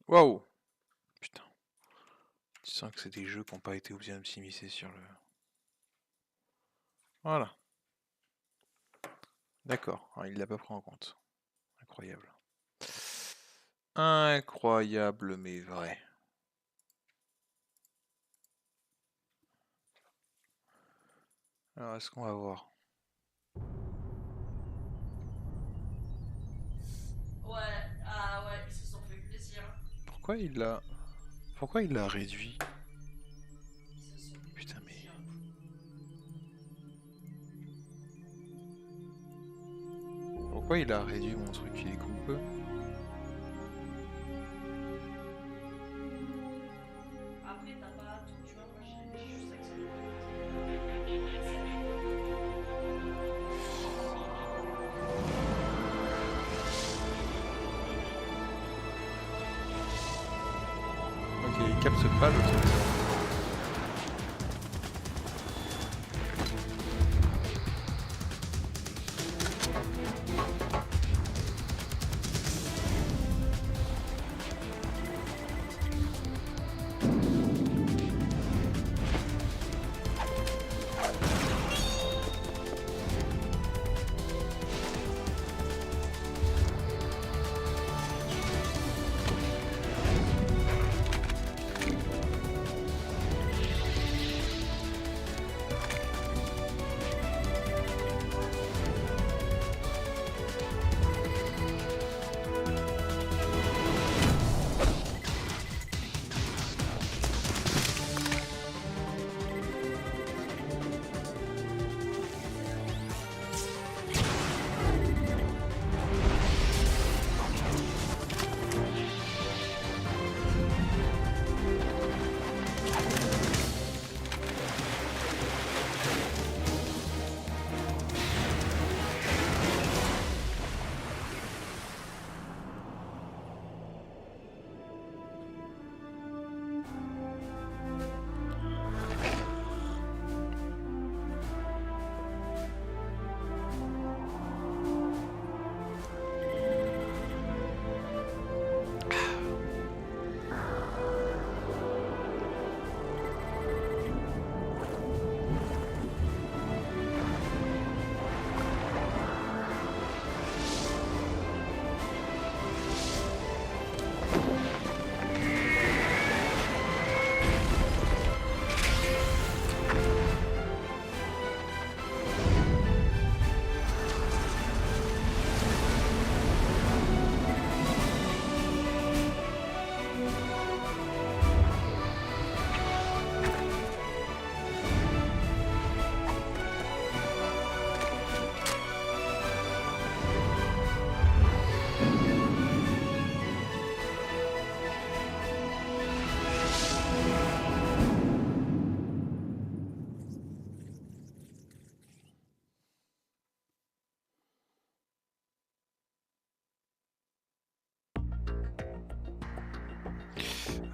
Waouh! Putain. Tu sens que c'est des jeux qui n'ont pas été bien optimisés sur le... Voilà. D'accord, il l'a pas pris en compte. Incroyable. Incroyable, mais vrai. Alors, est-ce qu'on va voir? Ouais, ah ouais, ils se sont fait plaisir. Pourquoi il l'a réduit? Ils se sont fait Putain, mais... plaisir. Pourquoi il a réduit mon truc? Il est coupeux. Après, t'as pas tout, tu vois, moi j'ai juste accéléré. Ok, il capte pas le truc.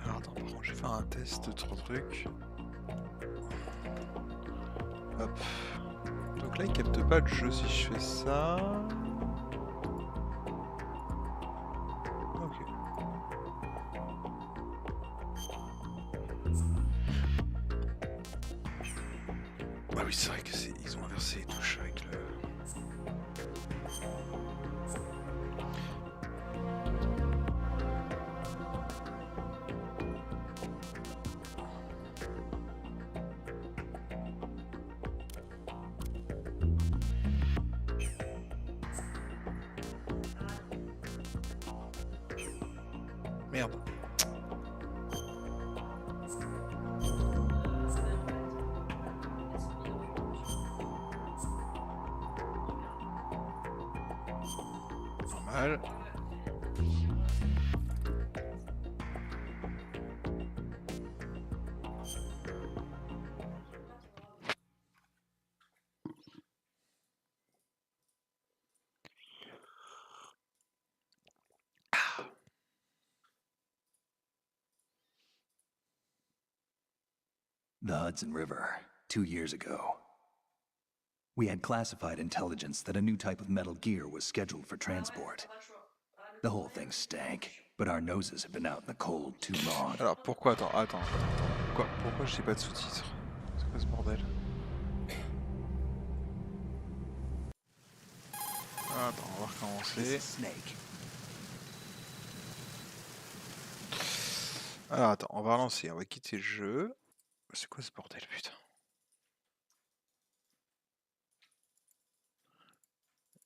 Alors attends, par contre, je vais faire un test de 3 trucs. Hop. Donc là, il capte pas le jeu si je fais ça. Ok. Ah oui, c'est vrai que ils ont inversé les touches avec le... Merde. Normal. The Hudson River, 2 years ago. We had classified intelligence that a new type of metal gear was scheduled for transport. The whole thing stank. but our noses have been out in the cold too long. Alors pourquoi attends. Pourquoi je sais pas de sous-titres? C'est quoi ce bordel? Attends, on va recommencer. Snake. Alors attends, on va relancer, on va quitter le jeu. C'est quoi ce bordel, putain?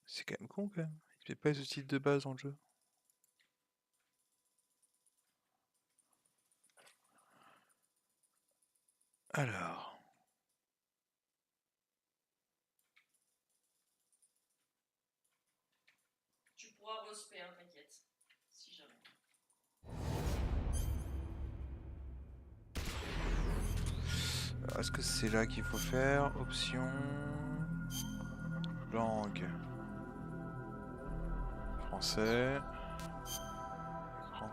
C'est quand même con quand même. Il fait pas les sous-titres de base dans le jeu. Alors. Tu pourras respect, hein, t'inquiète. Si jamais. Est-ce que c'est là qu'il faut faire? Option. Langue. Français. Écran.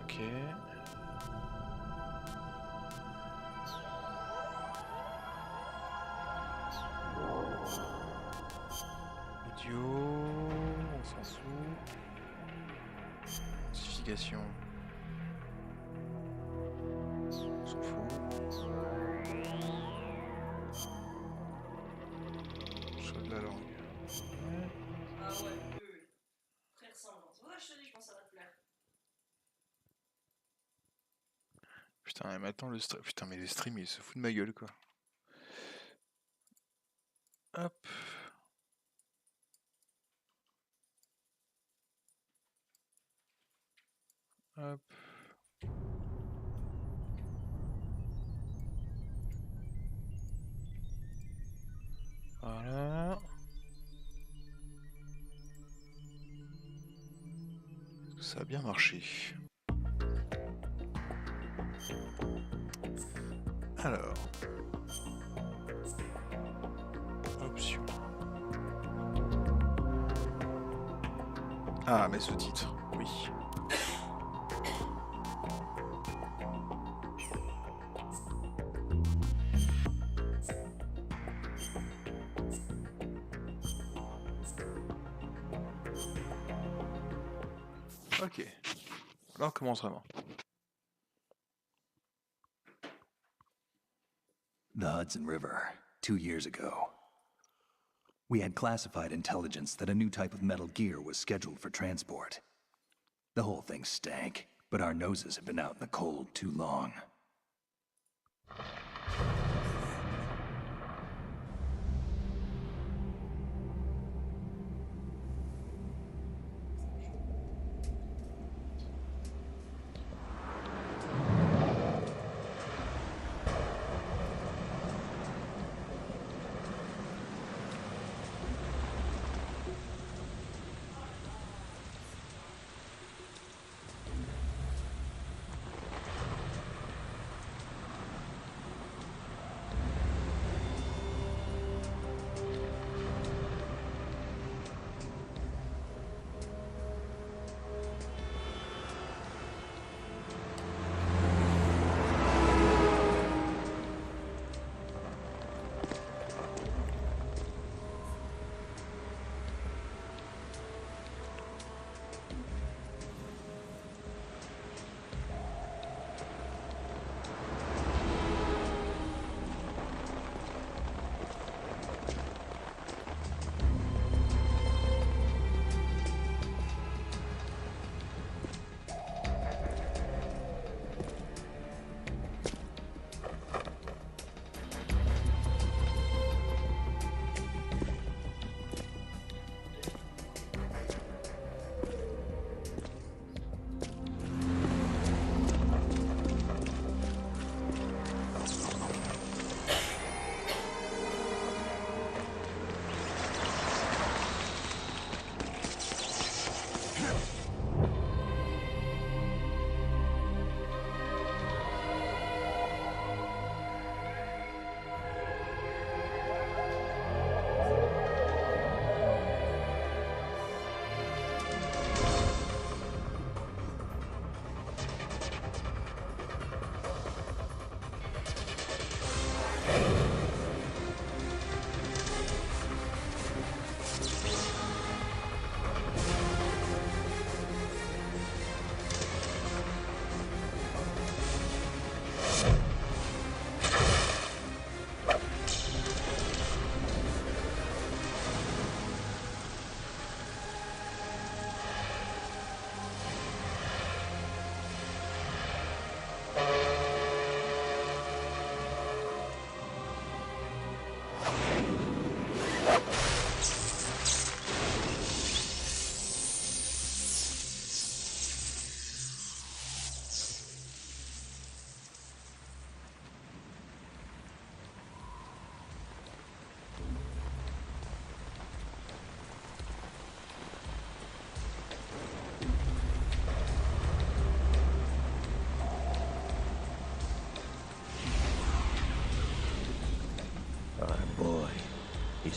Ok. Audio, on s'en fout. Notification. On s'en fout. Choix de la langue. Ah ouais, oui. Très ressemblant. Ouais, je te dis, je pense que ça va te plaire. Putain, et maintenant le stream. Putain, mais le stream il se fout de ma gueule quoi. Hop. Hop. Voilà. Est-ce que ça a bien marché? Alors. Option. Ah, mes sous-titres, oui. Ok. Là, on commence vraiment. The Hudson River, 2 years ago. We had classified intelligence that a new type of metal gear was scheduled for transport. The whole thing stank, but our noses have been out in the cold too long.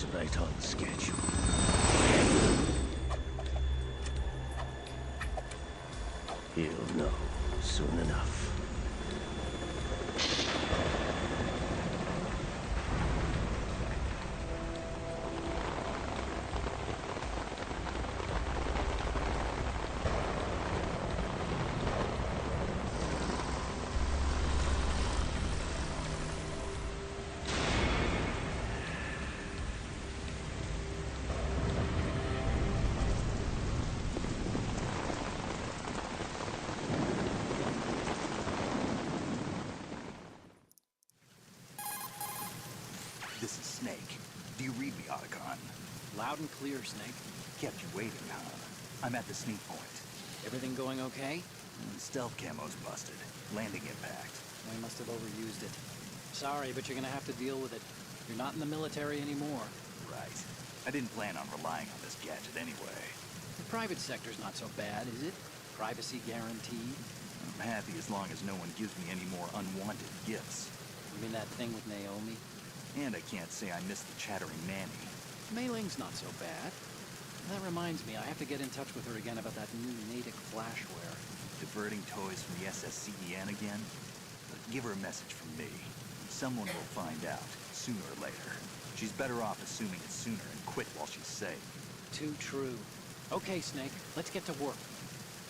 He's right on schedule. He'll know soon enough. This is Snake. Do you read me, Otacon? Loud and clear, Snake. Kept you waiting, huh? I'm at the sneak point. Everything going okay? Stealth camo's busted. Landing impact. We must have overused it. Sorry, but you're gonna have to deal with it. You're not in the military anymore. Right. I didn't plan on relying on this gadget anyway. The private sector's not so bad, is it? Privacy guaranteed. I'm happy as long as no one gives me any more unwanted gifts. You mean that thing with Naomi? And I can't say I miss the chattering nanny. Mei Ling's not so bad. That reminds me, I have to get in touch with her again about that new Natick flashware. Diverting toys from the SSCEN again? But give her a message from me. Someone will find out, sooner or later. She's better off assuming it sooner and quit while she's safe. Too true. Okay, Snake, let's get to work.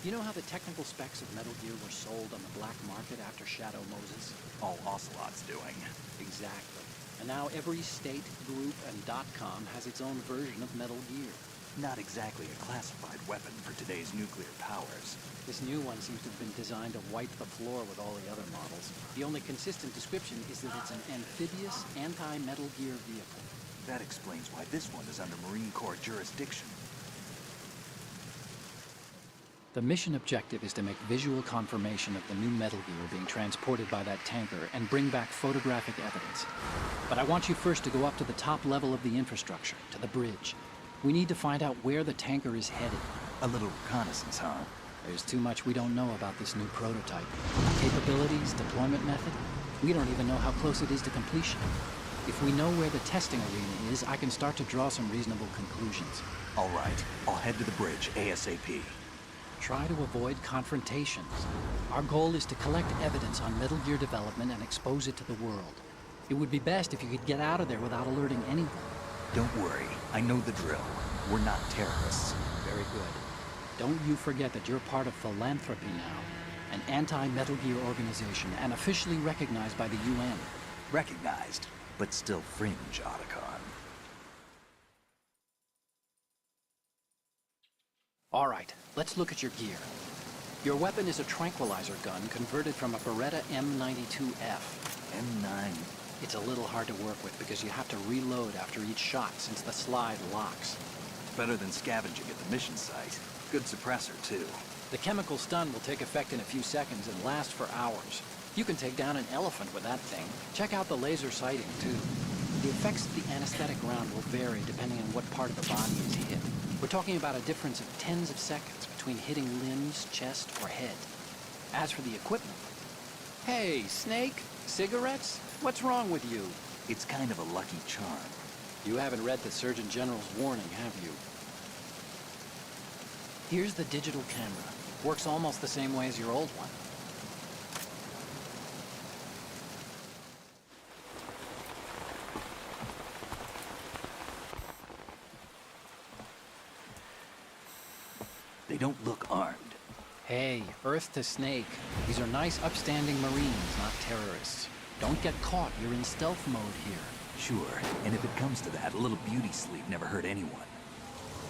You know how the technical specs of Metal Gear were sold on the black market after Shadow Moses? All Ocelot's doing. Exactly. And now every state, group, and .com has its own version of Metal Gear. Not exactly a classified weapon for today's nuclear powers. This new one seems to have been designed to wipe the floor with all the other models. The only consistent description is that it's an amphibious, anti-Metal Gear vehicle. That explains why this one is under Marine Corps jurisdiction. The mission objective is to make visual confirmation of the new Metal Gear being transported by that tanker and bring back photographic evidence. But I want you first to go up to the top level of the infrastructure, to the bridge. We need to find out where the tanker is headed. A little reconnaissance, huh? There's too much we don't know about this new prototype. Capabilities, deployment method. We don't even know how close it is to completion. If we know where the testing arena is, I can start to draw some reasonable conclusions. All right, I'll head to the bridge ASAP. Try to avoid confrontations. Our goal is to collect evidence on Metal Gear development and expose it to the world. It would be best if you could get out of there without alerting anyone. Don't worry, I know the drill. We're not terrorists. Very good. Don't you forget that you're part of Philanthropy now, an anti-Metal Gear organization and officially recognized by the UN. Recognized, but still fringe, Otacon. All right, let's look at your gear. Your weapon is a tranquilizer gun converted from a Beretta M92F. M9. It's a little hard to work with because you have to reload after each shot since the slide locks. Better than scavenging at the mission site. Good suppressor, too. The chemical stun will take effect in a few seconds and last for hours. You can take down an elephant with that thing. Check out the laser sighting, too. The effects of the anesthetic round will vary depending on what part of the body is hit. We're talking about a difference of tens of seconds between hitting limbs, chest, or head. As for the equipment... Hey, Snake? Cigarettes? What's wrong with you? It's kind of a lucky charm. You haven't read the Surgeon General's warning, have you? Here's the digital camera. Works almost the same way as your old one. They don't look armed. Hey, Earth to Snake. These are nice, upstanding Marines, not terrorists. Don't get caught. You're in stealth mode here. Sure, and if it comes to that, a little beauty sleep never hurt anyone.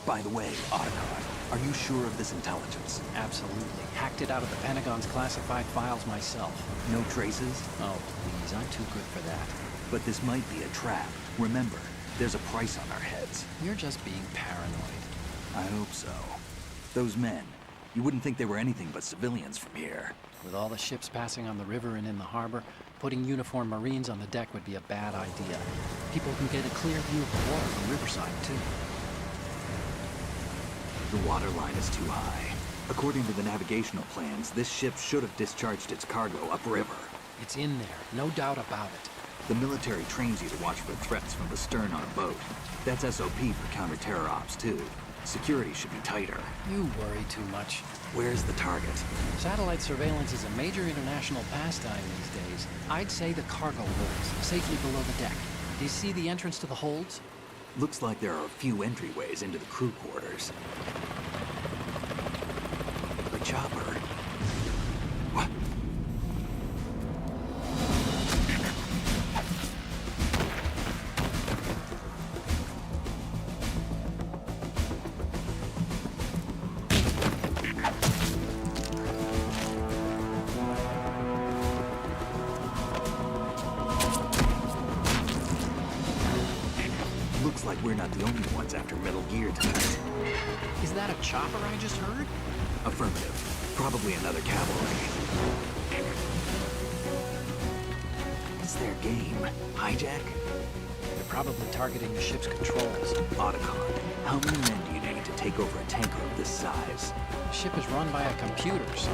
By the way, Otacon, are you sure of this intelligence? Absolutely. Hacked it out of the Pentagon's classified files myself. No traces? Oh, please. I'm too good for that. But this might be a trap. Remember, there's a price on our heads. You're just being paranoid. I hope so. Those men, you wouldn't think they were anything but civilians from here. With all the ships passing on the river and in the harbor, putting uniformed Marines on the deck would be a bad idea. People can get a clear view of the water from Riverside, too. The water line is too high. According to the navigational plans, this ship should have discharged its cargo upriver. It's in there, no doubt about it. The military trains you to watch for threats from the stern on a boat. That's SOP for counter-terror ops, too. Security should be tighter. You worry too much. Where's the target? Satellite surveillance is a major international pastime these days. I'd say the cargo holds, safely below the deck. Do you see the entrance to the holds? Looks like there are a few entryways into the crew quarters. A chopper. What? Looks like we're not the only ones after Metal Gear tonight. Is that a chopper I just heard? Affirmative. Probably another cavalry. It's their game. Hijack? They're probably targeting the ship's controls. Otacon. How many men do you need to take over a tanker of this size? The ship is run by a computer, so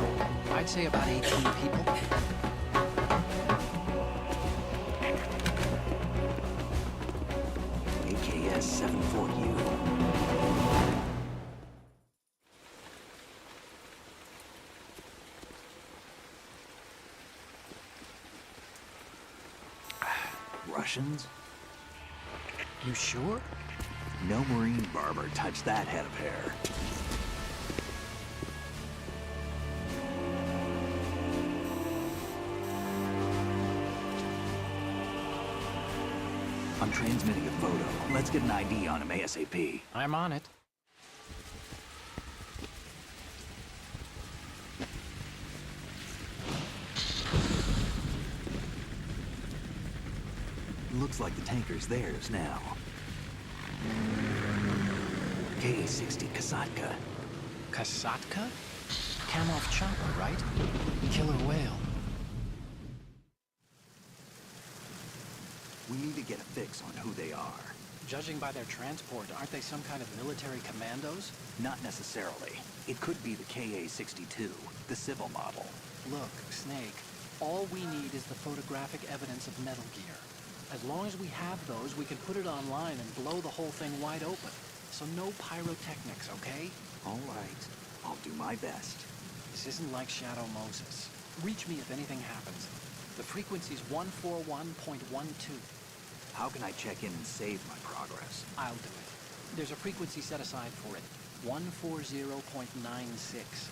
I'd say about 18 people. AKS 74U. Russians? You sure? No Marine barber touched that head of hair. I'm transmitting a photo. Let's get an ID on him ASAP. I'm on it. Looks like the tanker's theirs now. Ka-60 Kasatka. Kasatka? Kamov chopper, right? Killer whale. We need to get a fix on who they are. Judging by their transport, aren't they some kind of military commandos? Not necessarily. It could be the Ka-62, the civil model. Look, Snake, all we need is the photographic evidence of Metal Gear. As long as we have those, we can put it online and blow the whole thing wide open. So no pyrotechnics, okay? All right. I'll do my best. This isn't like Shadow Moses. Reach me if anything happens. The frequency's 141.12. How can I check in and save my progress? I'll do it. There's a frequency set aside for it. 140.96.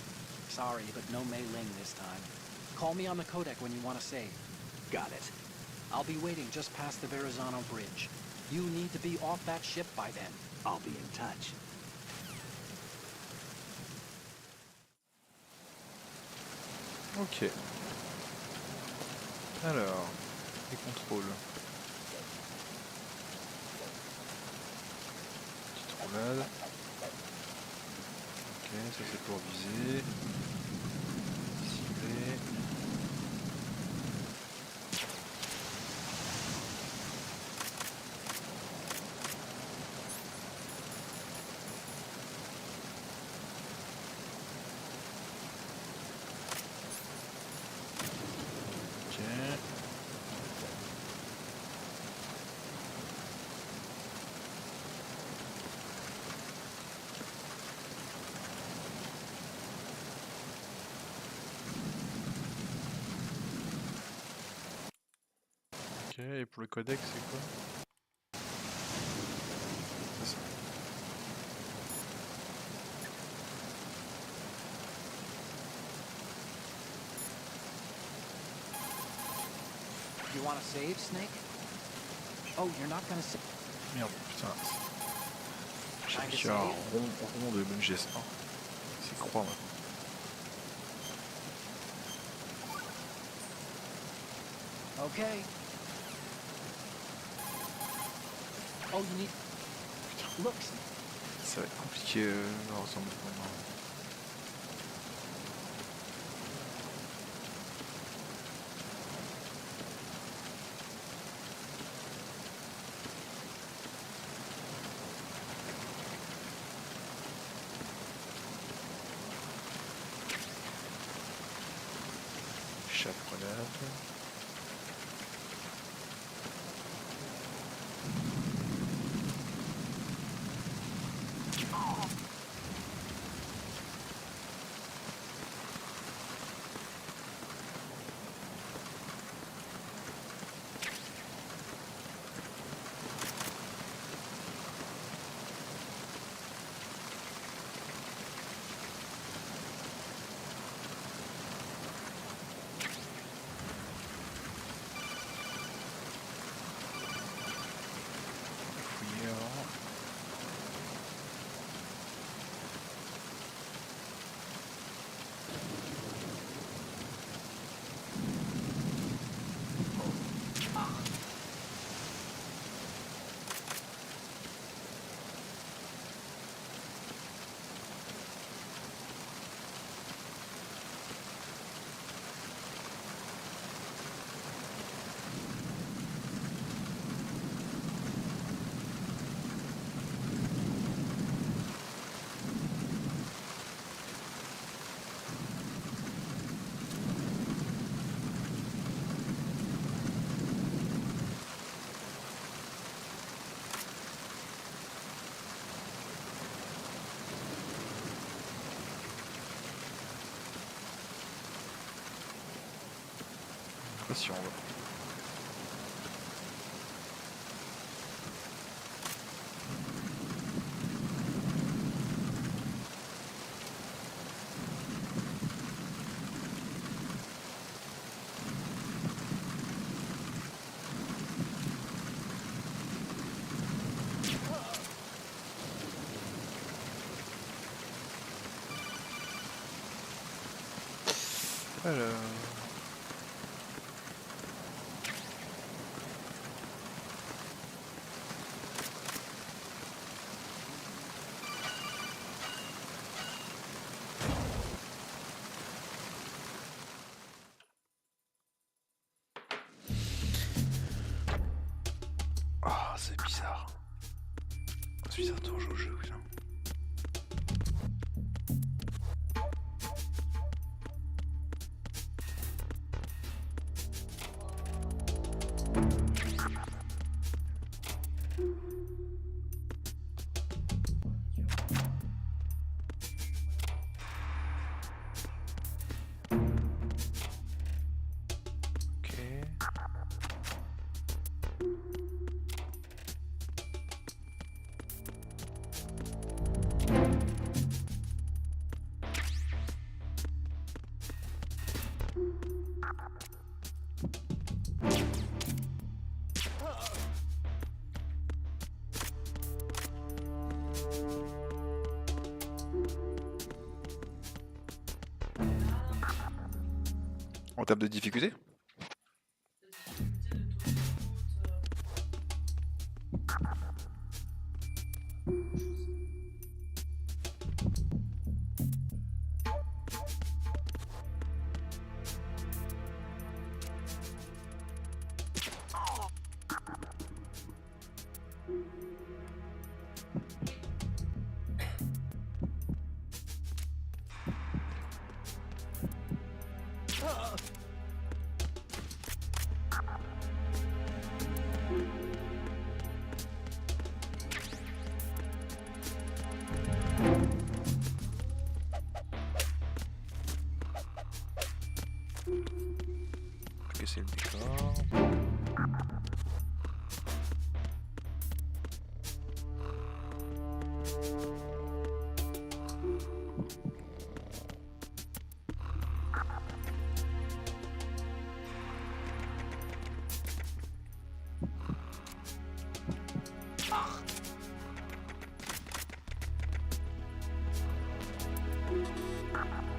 Sorry, but no Mei Ling this time. Call me on the codec when you want to save. Got it. I'll be waiting just past the Verrazano Bridge. You need to be off that ship by then. I'll be in touch. Ok. Alors, les contrôles. Petite roulade. Ok, ça c'est pour viser. Cibler. Ok, et pour le codec, c'est quoi? C'est ça. You want to save, Snake? Oh, you're not gonna save. Merde, putain. J'ai Time to mis un save. rond de bonne geste. C'est croix maintenant. Okay. Oh, you need... Look, Ça va être compliqué à ressembler maintenant. Chaperonade. si on veut. Alors... Ah, c'est bizarre. C'est bizarre de rejouer au jeu, putain. En termes de difficulté? C'est le décor.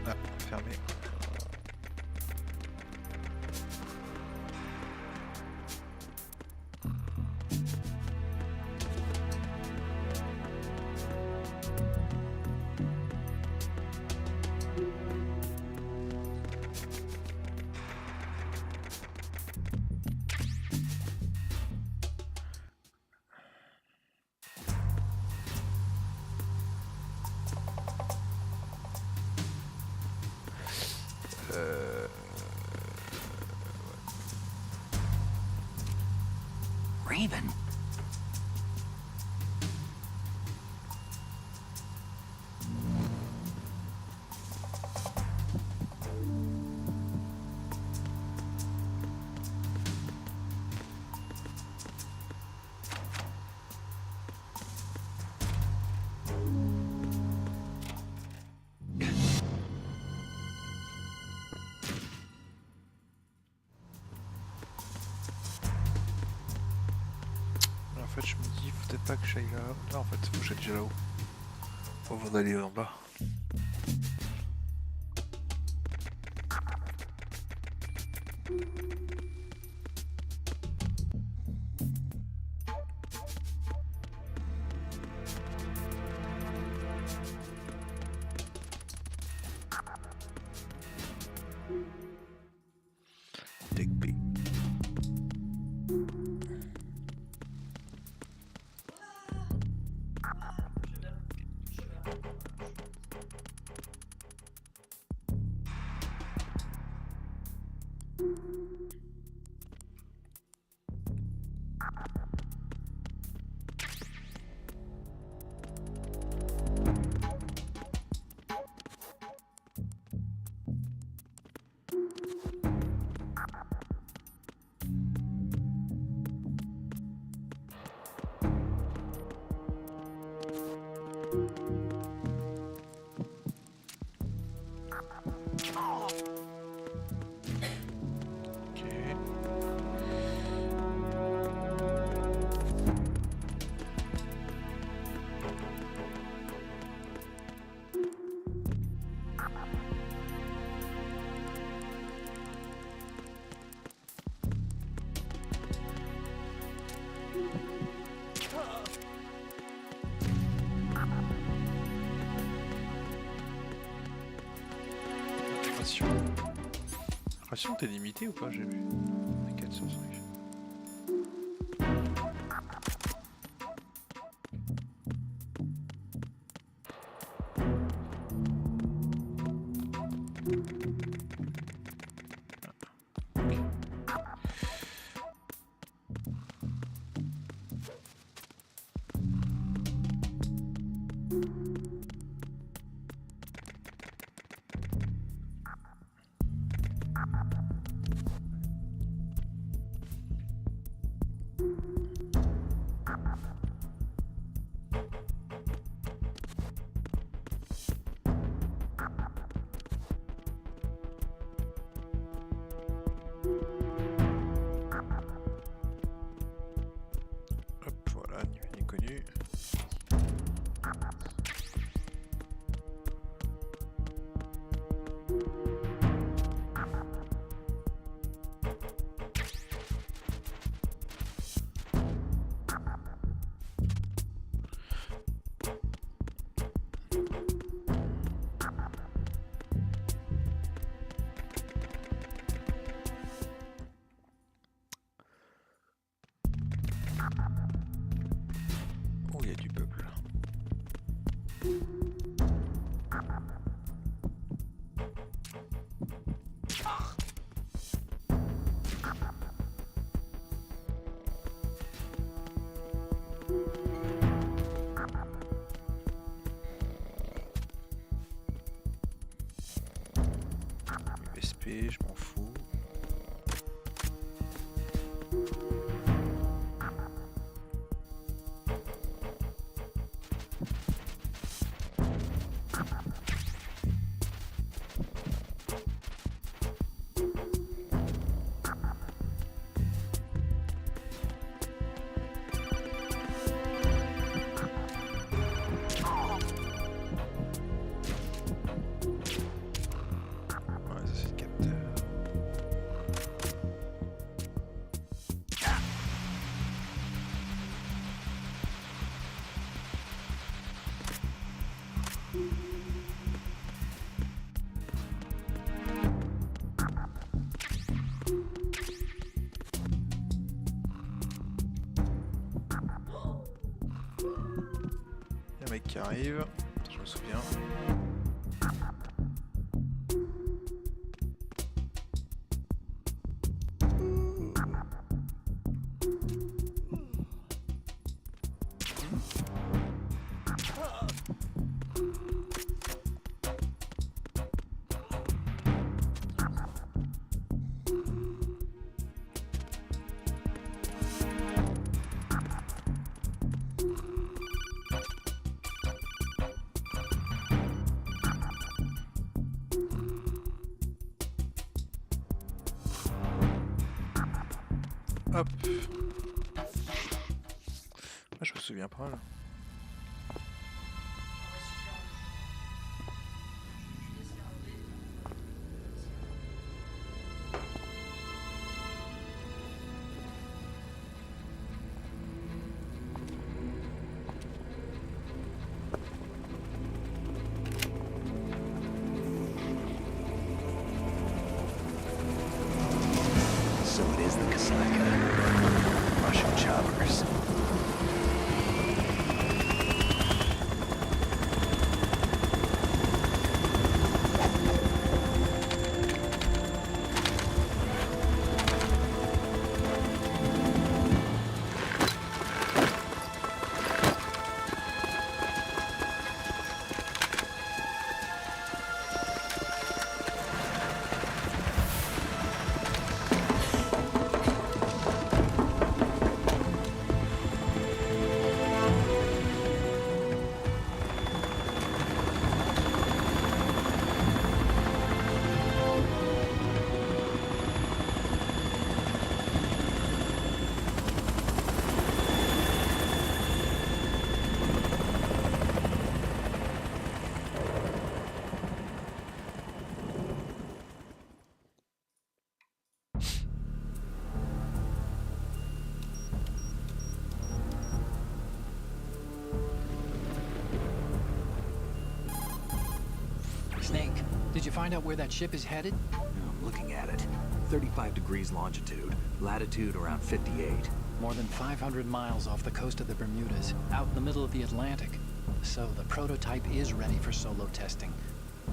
Ah, fermé. Raven. En fait, je me dis, faut peut-être pas que j'aille là. Non, en fait, faut que j'aille déjà là-haut. Avant d'aller en bas. Début. Ration. Ration, t'es limité ou pas? J'ai vu. 4 sur 5. Oh, il y a du peuple là. USP, je m'en fous. Un mec qui arrive, je me souviens. Hop. Ah, je me souviens pas là. So it is the Kasaka. Russian choppers. Did you find out where that ship is headed? I'm looking at it. 35 degrees longitude, latitude around 58. More than 500 miles off the coast of the Bermudas, out in the middle of the Atlantic. So the prototype is ready for solo testing.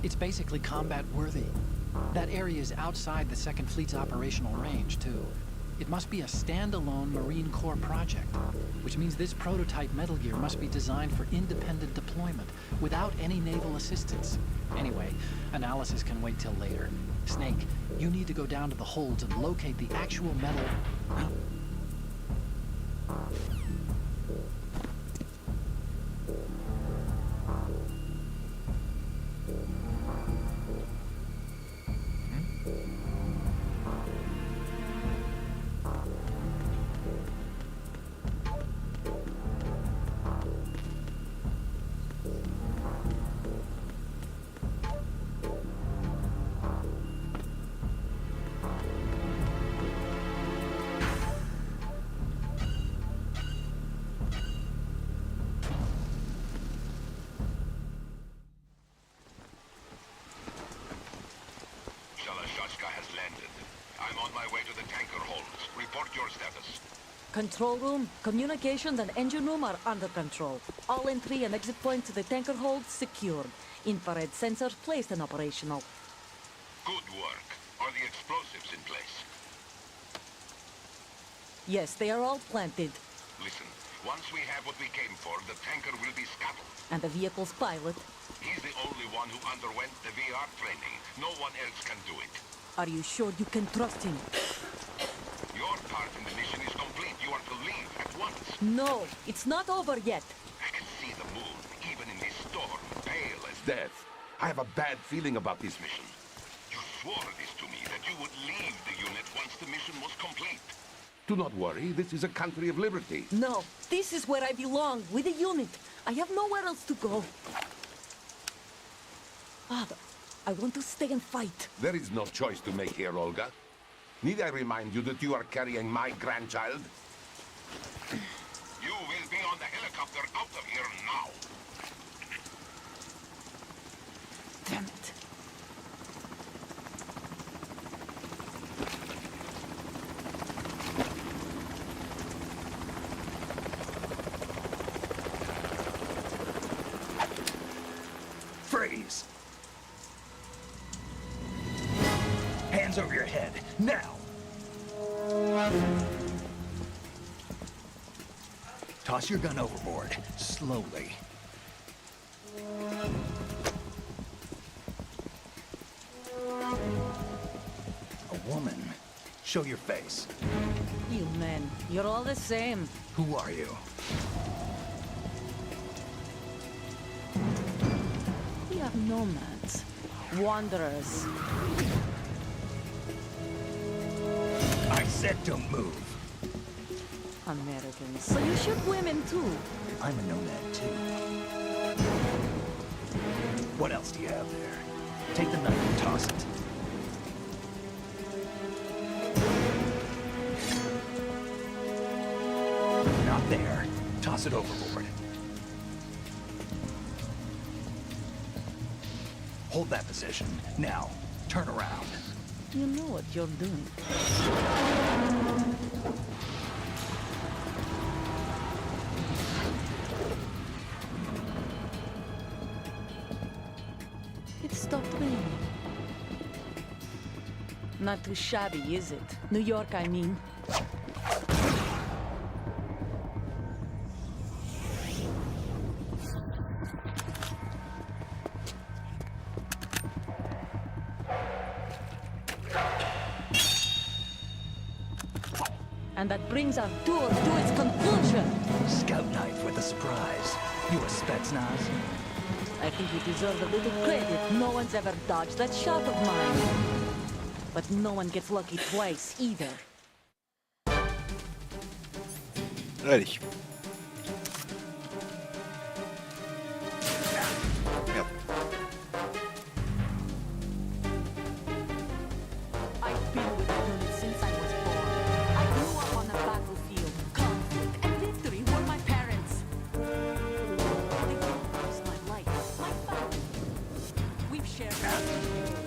It's basically combat worthy. That area is outside the Second Fleet's operational range, too. It must be a standalone Marine Corps project, which means this prototype Metal Gear must be designed for independent deployment, without any naval assistance. Anyway, analysis can wait till later. Snake, you need to go down to the holds and locate the actual metal... has landed. I'm on my way to the tanker holds. Report your status. Control room, communications, and engine room are under control. All entry and exit points to the tanker hold secured. Infrared sensors placed and operational. Good work. Are the explosives in place? Yes, they are all planted. Listen, once we have what we came for, the tanker will be scuttled. And the vehicle's pilot. He's the only one who underwent the VR training. No one else can do it. Are you sure you can trust him? Your part in the mission is complete. You are to leave at once. No, it's not over yet. I can see the moon, even in this storm, pale as death. I have a bad feeling about this mission. You swore this to me, that you would leave the unit once the mission was complete. Do not worry, this is a country of liberty. No, this is where I belong, with the unit. I have nowhere else to go. Father, I want to stay and fight. There is no choice to make here, Olga. Need I remind you that you are carrying my grandchild? You will be on the helicopter out of here now. Damn it. Freeze! Hands over your head, now! Toss your gun overboard, slowly. A woman. Show your face. You men, you're all the same. Who are you? We are nomads, wanderers. I said don't move. Americans. So you shoot women too. I'm a nomad too. What else do you have there? Take the knife and toss it. Not there. Toss it overboard. Hold that position. Now, turn around. You know what you're doing. It stopped raining. Not too shabby, is it? New York, I mean. And that brings our tour to its conclusion. Scout knife with a surprise. You a Spetsnaz? I think you deserve a little credit. No one's ever dodged that shot of mine. But no one gets lucky twice, either. Allez. Merde. I've been with the unit since I was born. I grew up on the battlefield. Conflict and victory were my parents. The unit is my life, my family. We've shared everything.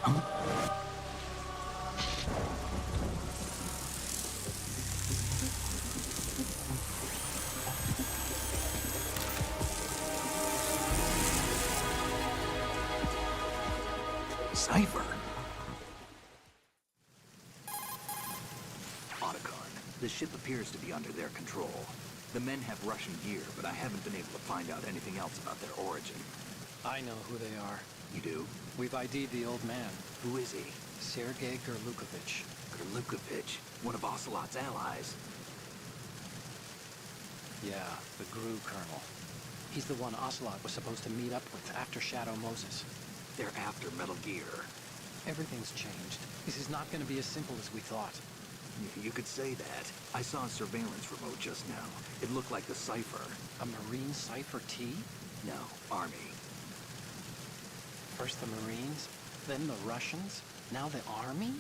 Cipher. Otacon, the ship appears to be under their control. The men have Russian gear, but I haven't been able to find out anything else about their origin. I know who they are. You do? We've ID'd the old man, Who is he? Sergei Gerlukovich. Gerlukovich, one of Ocelot's allies. Yeah, the GRU colonel. He's the one Ocelot was supposed to meet up with after Shadow Moses. They're after Metal Gear. Everything's changed. This is not going to be as simple as we thought. You could say that. I saw a surveillance remote just now. It looked like the Cipher. A Marine Cipher T? No, Army. First the Marines, then the Russians, now the Army?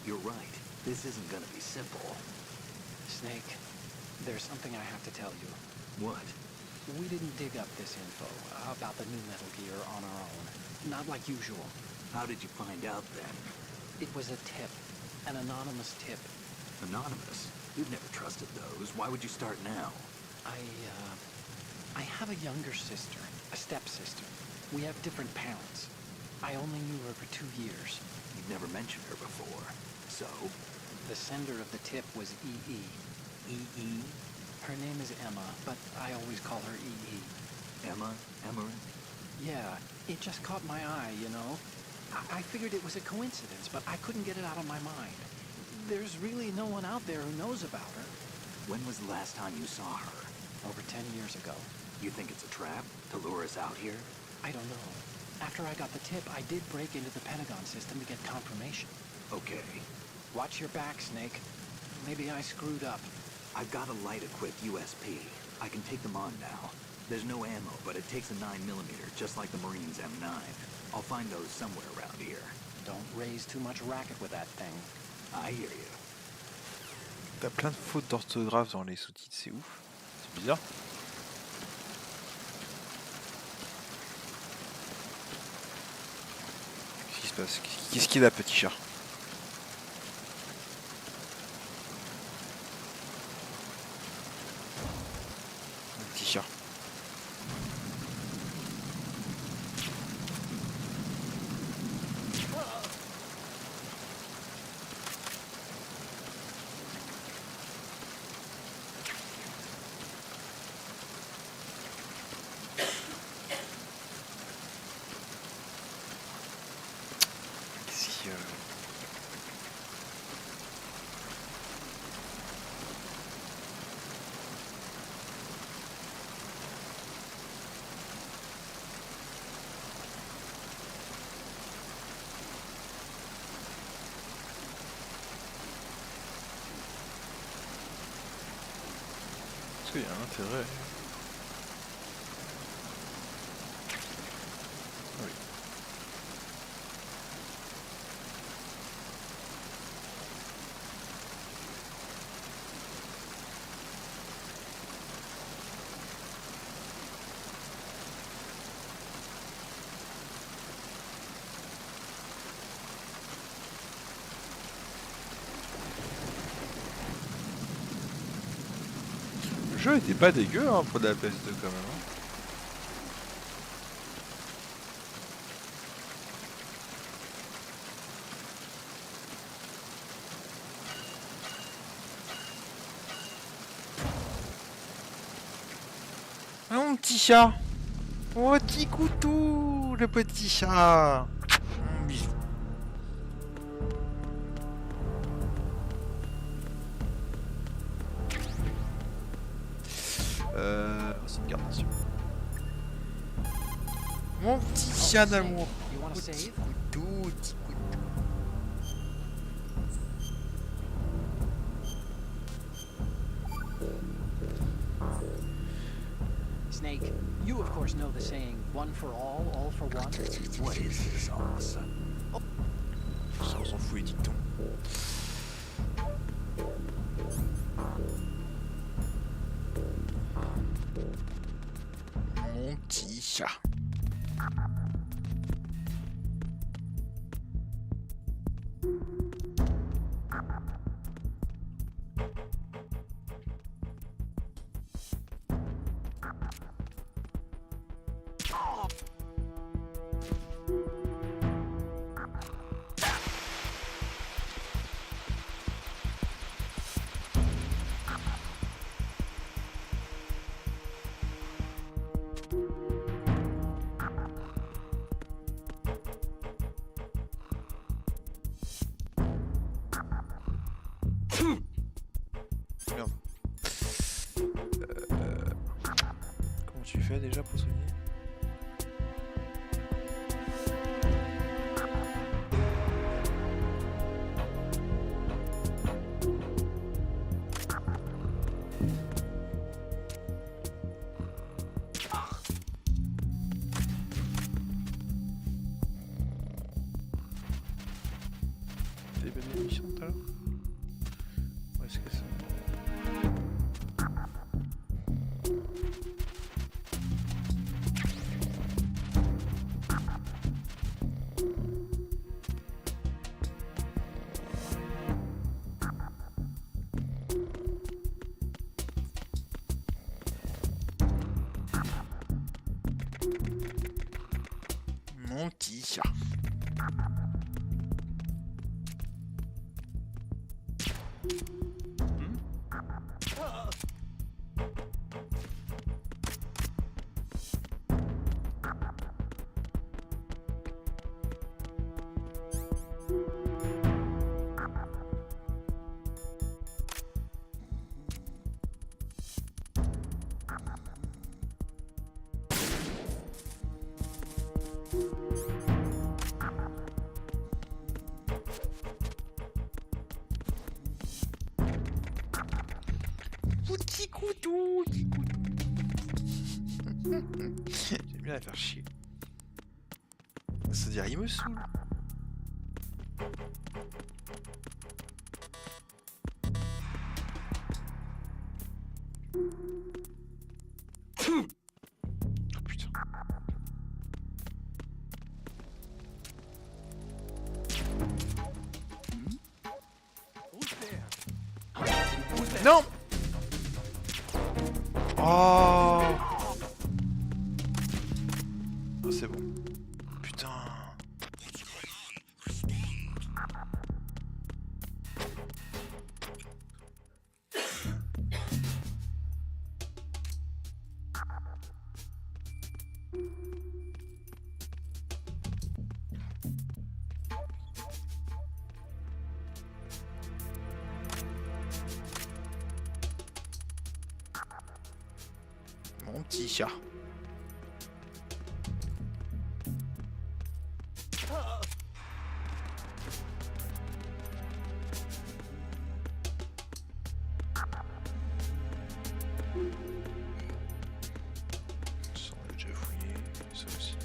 You're right. This isn't gonna be simple. Snake, there's something I have to tell you. What? We didn't dig up this info about the new Metal Gear on our own. Not like usual. How did you find out then? It was a tip. An anonymous tip. Anonymous? You've never trusted those. Why would you start now? I have a younger sister, a stepsister. We have different parents. I only knew her for 2 years. You've never mentioned her before. So? The sender of the tip was E.E. E.E.? Her name is Emma, but I always call her E.E. Emma? Emmerich? Yeah, it just caught my eye, you know? I figured it was a coincidence, but I couldn't get it out of my mind. There's really no one out there who knows about her. When was the last time you saw her? Over 10 years ago. You think it's a trap? To lure us out here? I don't know. After I got the tip, I did break into the Pentagon system to get confirmation. Okay. Watch your back, Snake. Maybe I screwed up. I've got a light-equipped USP. I can take them on now. There's no ammo, but it takes a 9mm, just like the Marines' M9. I'll find those somewhere around here. Don't raise too much racket with that thing. I hear you. T'as plein de fautes d'orthographe dans les sous-titres, c'est ouf. C'est bizarre. Qu'est-ce qui se passe? Qu'est-ce qu'il a, petit chat? Un petit chat. Il y a un intérêt. Oui. Le jeu était pas dégueu hein, pour de la PS2 quand même. Hein. Ah, mon petit chat. Oh, petit coutou, le petit chat. Bisous. C'est une garde. Mon petit chat d'amour. You wanna save? Coutou, petit coutou. Snake, you of course know the saying, one for all for one. What is this all of a sudden? Ça, on s'en fout les dictons. Mon petit chat. fait déjà pour soigner? T'as des bonnes émissions tout à l'heure? Où est-ce que c'est? Mon petit chat. Petit couteau, petit couteau. J'aime bien la faire chier. Ça veut dire il me saoule. Oh putain. Non. Oh, oh c'est bon. Putain. Mon petit chat. Ça, on l'a déjà fouillé, ça aussi.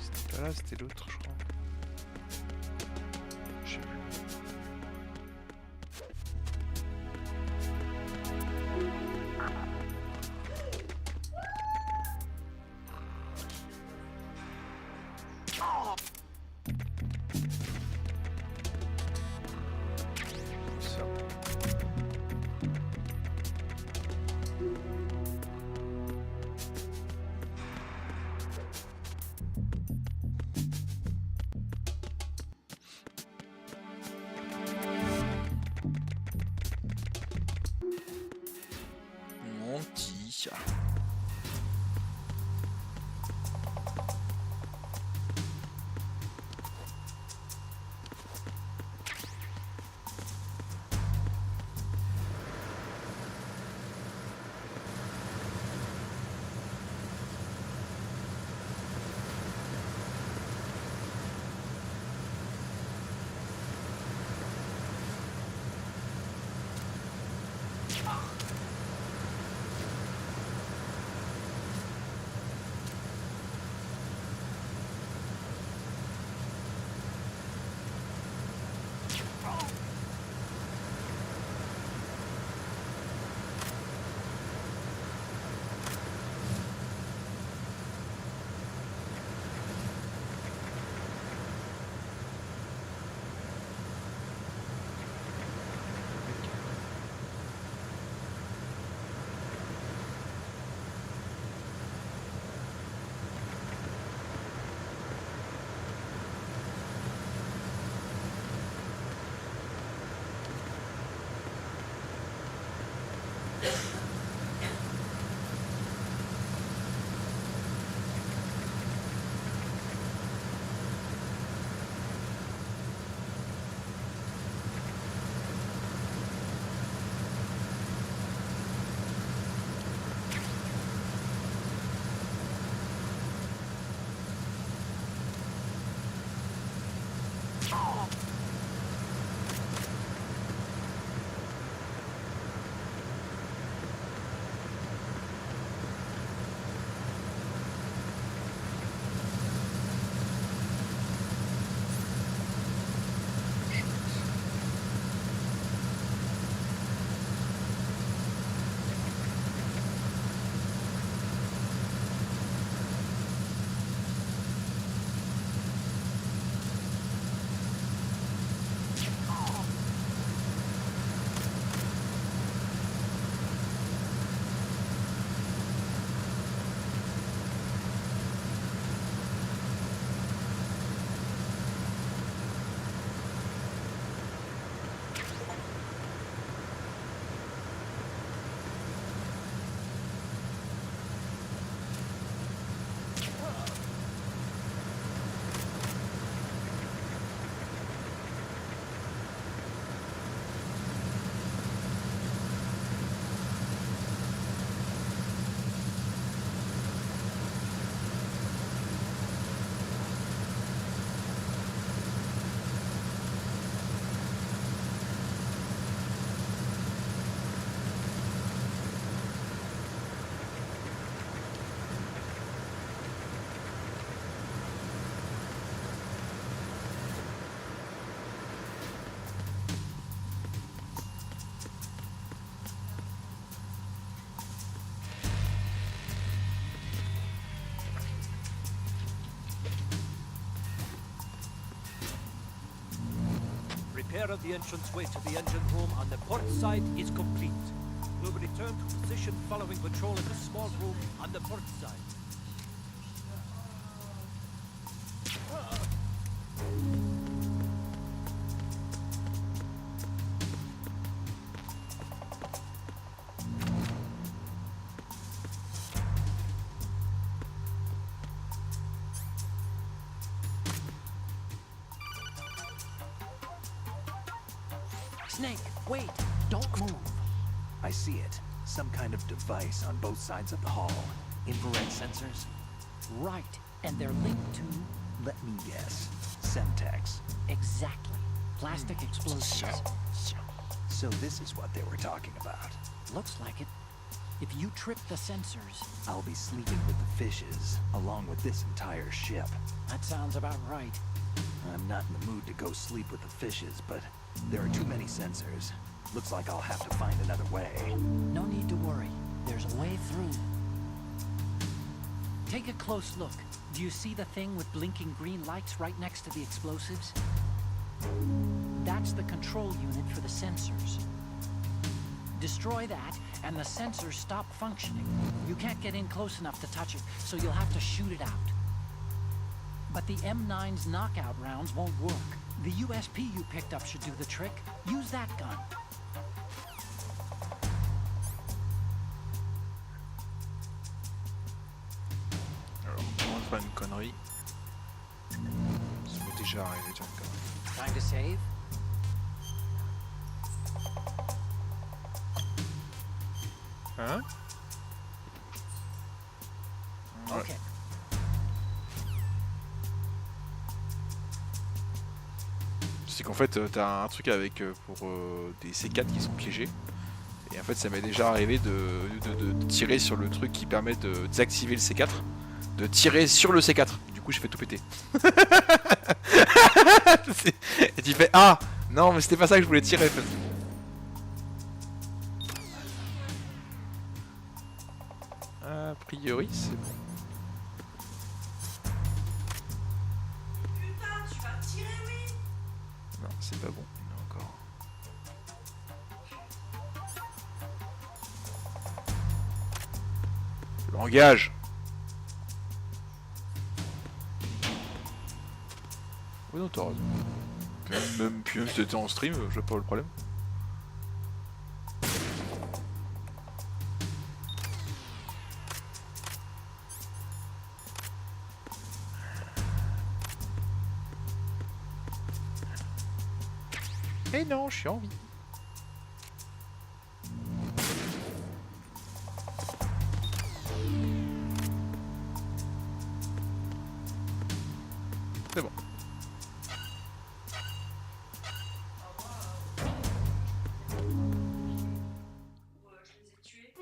C'était pas là, c'était l'autre, je crois. Je sais plus. Ça. Mon petit chat. repair of the entranceway to the engine room on the port side is complete. We'll return to position following patrol in the small room on the port side. Snake, wait! Don't move! I see it. Some kind of device on both sides of the hall. Infrared sensors? Right, and they're linked to... Let me guess. Semtex. Exactly. Plastic explosives. So this is what they were talking about. Looks like it. If you trip the sensors... I'll be sleeping with the fishes, along with this entire ship. That sounds about right. I'm not in the mood to go sleep with the fishes, but there are too many sensors. Looks like I'll have to find another way. No need to worry. There's a way through. Take a close look. Do you see the thing with blinking green lights right next to the explosives? That's the control unit for the sensors. Destroy that, and the sensors stop functioning. You can't get in close enough to touch it, so you'll have to shoot it out. But the M9's knockout rounds won't work. The USP you picked up should do the trick. Use that gun. Alors, on va faire une connerie. Ça m'est déjà arrivé de faire une connerie. Time to save. Hein? Ouais. Okay. C'est qu'en fait t'as un truc avec pour des C4 qui sont piégés. Et en fait ça m'est déjà arrivé de tirer sur le truc qui permet de désactiver le C4. De tirer sur le C4. Du coup j'ai fait tout péter. Et tu fais ah non mais c'était pas ça que je voulais tirer en fait. A priori c'est bon. Putain, tu vas tirer, oui. Non c'est pas bon, il y en a encore. Le langage. Oui non t'as raison. Même si t'étais en stream, je vois pas le problème. Eh non, je suis en vie. C'est bon. Je les ai tués.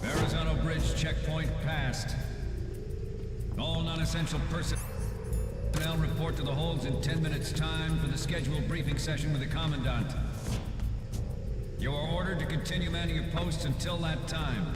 Verrazano Bridge checkpoint passed. All non-essential personnel report to the holds in 10 minutes' time for the scheduled briefing session with the Commandant. You are ordered to continue manning your posts until that time.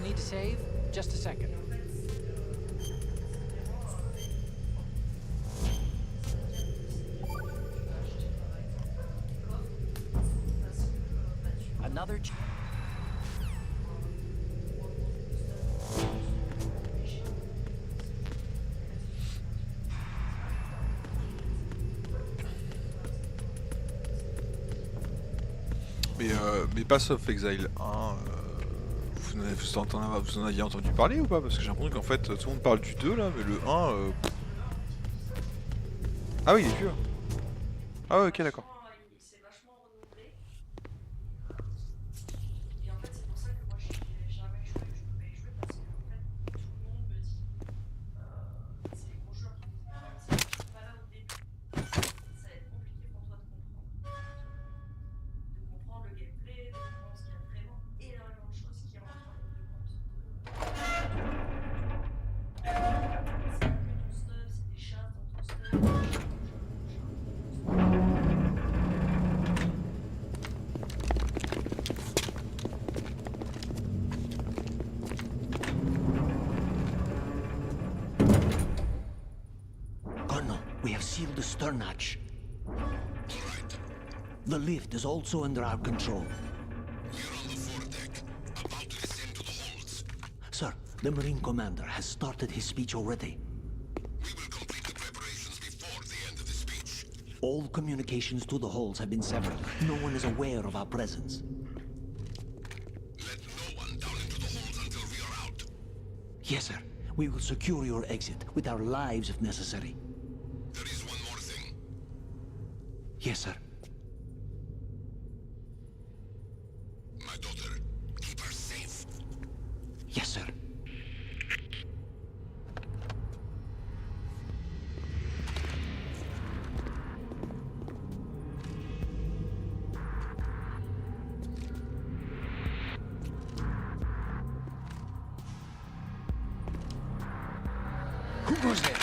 need to save? Just a second. Another. Mais Pass of Exile 1, vous en aviez entendu parler ou pas? Parce que j'ai l'impression qu'en fait tout le monde parle du 2 là, mais le 1... Ah oui, il est vieux. Ah ouais, ok, d'accord. C'est vachement renouvelé. Et en fait, c'est pour ça que moi j'ai jamais joué, je peux pas y jouer parce que en fait, tout le monde me dit, c'est les gros joueurs qui me disent, si tu pas là au début, ça va être compliqué pour toi de comprendre le gameplay, de comprendre parce qu'il y a vraiment énormément de choses qui rentrent en ligne de compte. C'est que ton stuff, c'est des chats dans ton stuff. Colonel, we have sealed the stern hatch. The lift is also under our control. Sir, the Marine Commander has started his speech already. All communications to the halls have been severed. No one is aware of our presence. Let no one down into the halls until we are out. Yes, sir. We will secure your exit with our lives if necessary. There is one more thing. Yes, sir. My daughter, keep her safe. Yes, sir. Who goes there?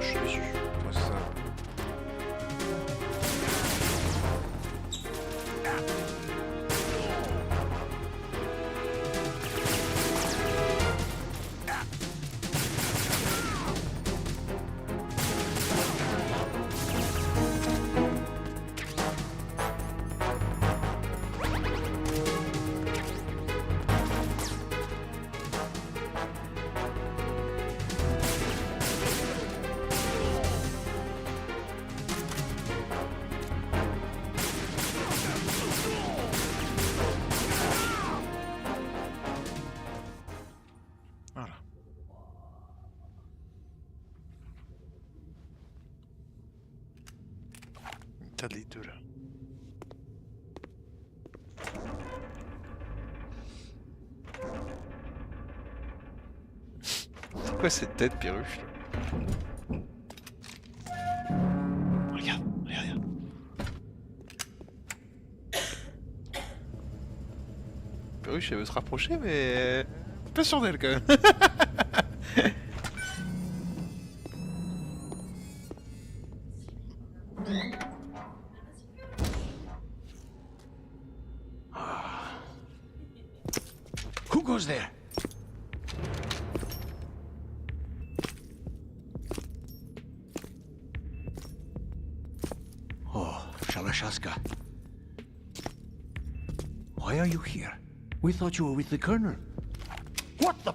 Je suis dessus. Ouais, c'est ça. Voilà. T'as les deux là. C'est quoi cette tête perruche là? Regarde, regarde. Perruche elle veut se rapprocher mais... Pas sûr d'elle quand même. Who goes there? Oh, Shalashaska. Why are you here? We thought you were with the Colonel. What the?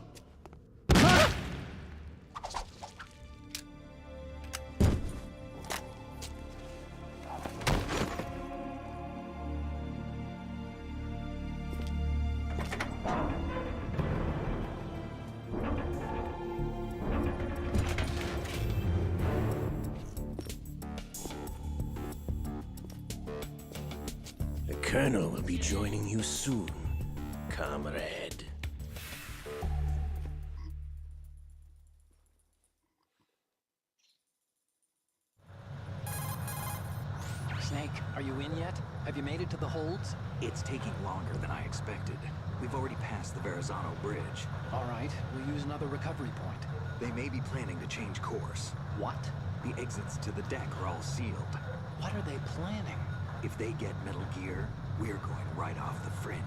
The Colonel will be joining you soon, comrade. Snake, are you in yet? Have you made it to the holds? It's taking longer than I expected. We've already passed the Verrazano Bridge. All right, we'll use another recovery point. They may be planning to change course. What? The exits to the deck are all sealed. What are they planning? If they get Metal Gear, we're going right off the fringe.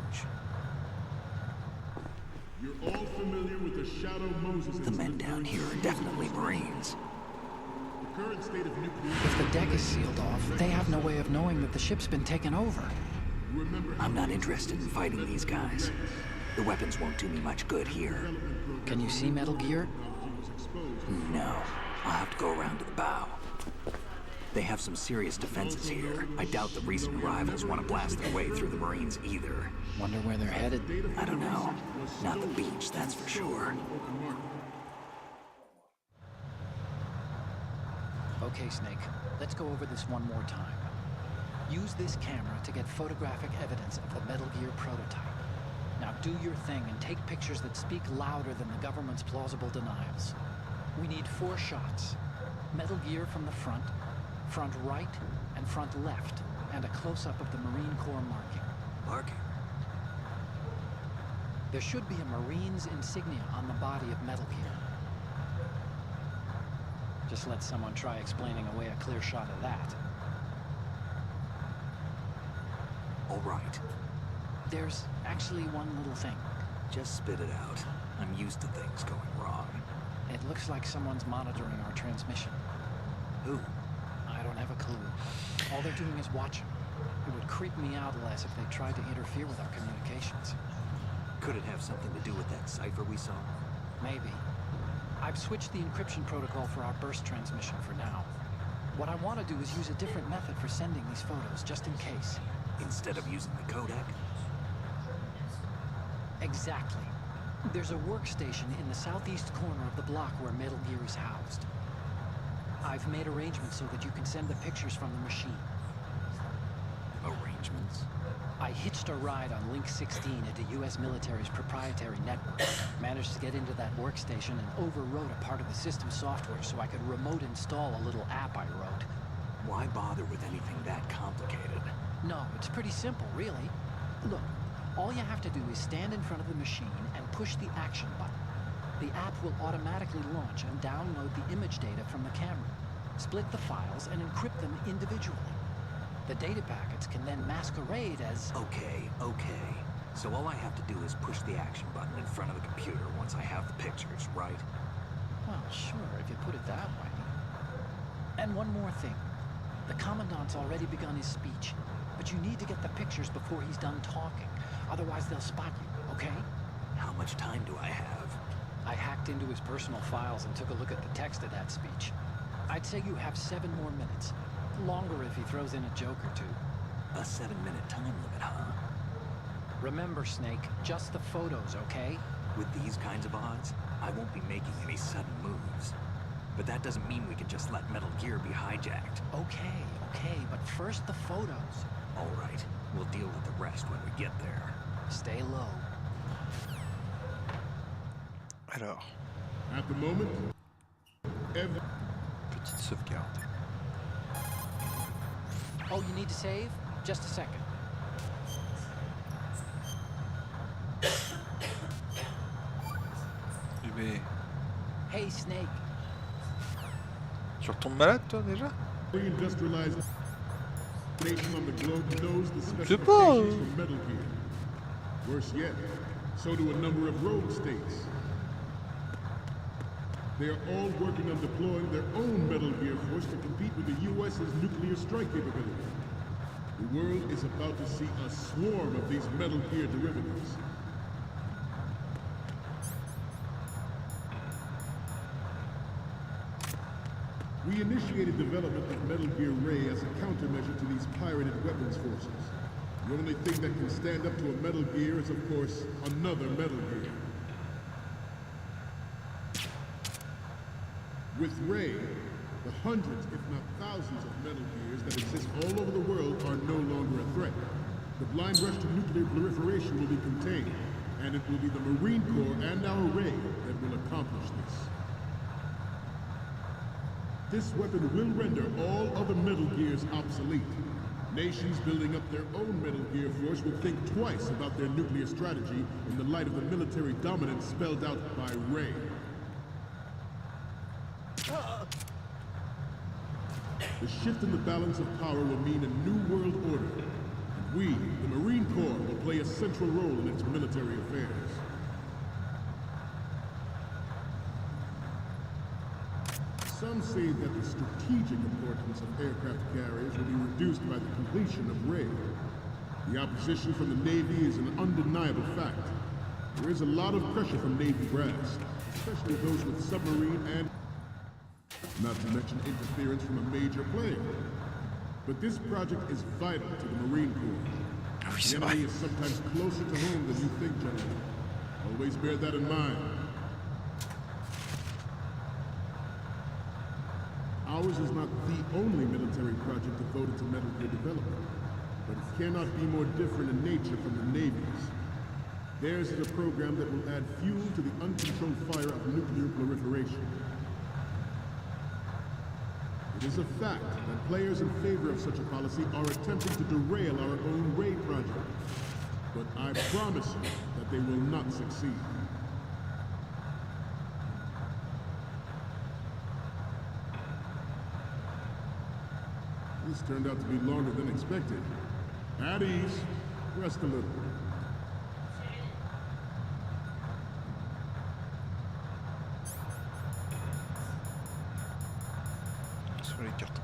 You're all familiar with the Shadow Moses. The men down here are definitely Marines. The current state of nuclear... If the deck is sealed off, they have no way of knowing that the ship's been taken over. I'm not interested in fighting these guys. The weapons won't do me much good here. Can you see Metal Gear? No. I'll have to go around to the bow. They have some serious defenses here. I doubt the recent arrivals want to blast their way through the Marines either. Wonder where they're headed? I don't know. Not the beach, that's for sure. Okay, Snake. Let's go over this one more time. Use this camera to get photographic evidence of the Metal Gear prototype. Now do your thing and take pictures that speak louder than the government's plausible denials. We need 4 shots. Metal Gear from the front right, and front left, and a close-up of the Marine Corps marking. Marking? There should be a Marine's insignia on the body of Metal Gear. Just let someone try explaining away a clear shot of that. All right. There's actually one little thing. Just spit it out. I'm used to things going wrong. It looks like someone's monitoring our transmission. Who? I don't have a clue. All they're doing is watching. It would creep me out less if they tried to interfere with our communications. Could it have something to do with that cipher we saw? Maybe. I've switched the encryption protocol for our burst transmission for now. What I want to do is use a different method for sending these photos, just in case. Instead of using the codec? Exactly. There's a workstation in the southeast corner of the block where Metal Gear is housed. I've made arrangements so that you can send the pictures from the machine. Arrangements? I hitched a ride on Link 16 into U.S. military's proprietary network. Managed to get into that workstation and overwrote a part of the system software so I could remote install a little app I wrote. Why bother with anything that complicated? No, it's pretty simple, really. Look, all you have to do is stand in front of the machine and push the action button. The app will automatically launch and download the image data from the camera, split the files, and encrypt them individually. The data packets can then masquerade as... Okay. So all I have to do is push the action button in front of the computer once I have the pictures, right? Well, sure, if you put it that way. And one more thing. The Commandant's already begun his speech, but you need to get the pictures before he's done talking. Otherwise, they'll spot you, okay? How much time do I have? I hacked into his personal files and took a look at the text of that speech. I'd say you have 7 more minutes. Longer if he throws in a joke or two. A 7-minute time limit, huh? Remember, Snake, just the photos, okay? With these kinds of odds, I won't be making any sudden moves. But that doesn't mean we can just let Metal Gear be hijacked. Okay, but first the photos. All right, we'll deal with the rest when we get there. Stay low. Alors, At the moment, every... petite sauvegarde. Oh, you need to save? Just a second. Mais Hey, Snake. tu retombes malade toi déjà? industrialized nation on the globe knows the sais pas. specifications for Metal Gear. Worse yet, so do a number of rogue states. They are all working on deploying their own Metal Gear force to compete with the U.S.'s nuclear strike capability. The world is about to see a swarm of these Metal Gear derivatives. We initiated development of Metal Gear Ray as a countermeasure to these pirated weapons forces. The only thing that can stand up to a Metal Gear is, of course, another Metal Gear. With Ray, the hundreds, if not thousands of Metal Gears that exist all over the world are no longer a threat. The blind rush to nuclear proliferation will be contained, and it will be the Marine Corps and our Ray that will accomplish this. This weapon will render all other Metal Gears obsolete. Nations building up their own Metal Gear force will think twice about their nuclear strategy in the light of the military dominance spelled out by Ray. The shift in the balance of power will mean a new world order, and we, the Marine Corps, will play a central role in its military affairs. Some say that the strategic importance of aircraft carriers will be reduced by the completion of Ray. The opposition from the Navy is an undeniable fact. There is a lot of pressure from Navy brass, especially those with submarine and not to mention interference from a major player. But this project is vital to the Marine Corps. The enemy is sometimes closer to home than you think, gentlemen. Always bear that in mind. Ours is not the only military project devoted to Metal Gear development, but it cannot be more different in nature from the Navy's. Theirs is a program that will add fuel to the uncontrolled fire of nuclear proliferation. It is a fact that players in favor of such a policy are attempting to derail our own Ray project, but I promise you that they will not succeed. This turned out to be longer than expected. At ease. Rest a little. Sur les cartes.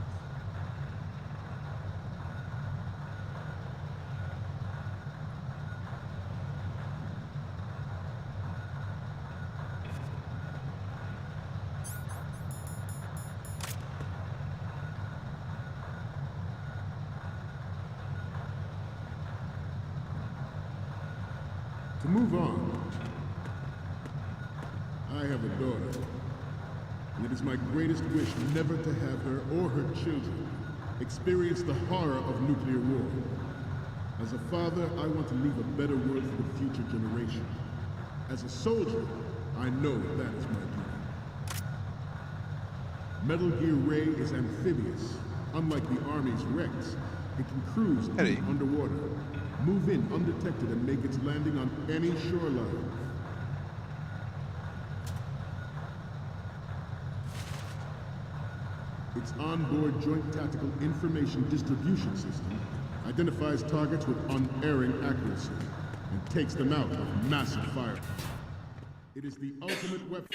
To move on, I have a daughter, and it is my greatest wish never to have her or her children experience the horror of nuclear war. As a father, I want to leave a better world for the future generation. As a soldier, I know that is my duty. Metal Gear Ray is amphibious. Unlike the Army's Rex, it can cruise deep underwater, move in undetected, and make its landing on any shoreline. Its onboard Joint Tactical Information Distribution System identifies targets with unerring accuracy and takes them out with massive fire. It is the ultimate weapon.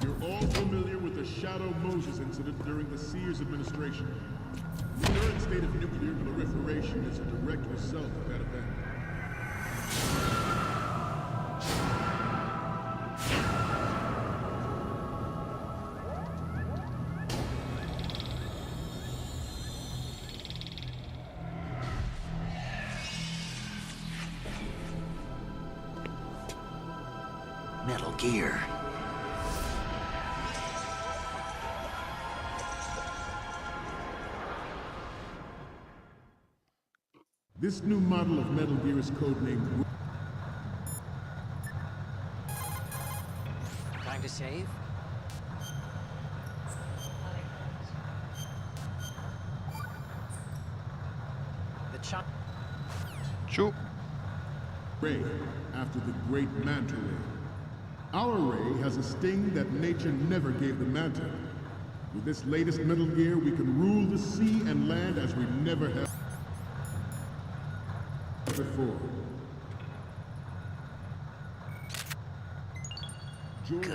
You're all familiar with the Shadow Moses incident during the Sears administration. The current state of nuclear proliferation is a direct result of that event. Metal Gear. This new model of Metal Gear is codenamed... Time to save? The chop. Chou. Ray, after the great Manta Ray. Our Ray has a sting that nature never gave the Manta. With this latest Metal Gear, we can rule the sea and land as we never have before. George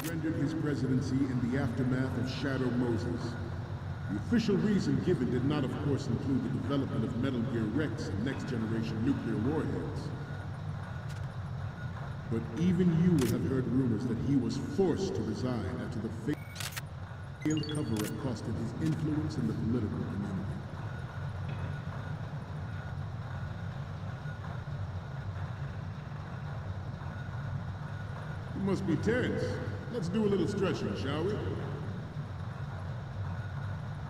surrendered his presidency in the aftermath of Shadow Moses. The official reason given did not, of course, include the development of Metal Gear Rex and next-generation nuclear warheads. But even you will have heard rumors that he was forced to resign after the failed cover-up costed his influence in the political community. You must be tense. Let's do a little stretching, shall we?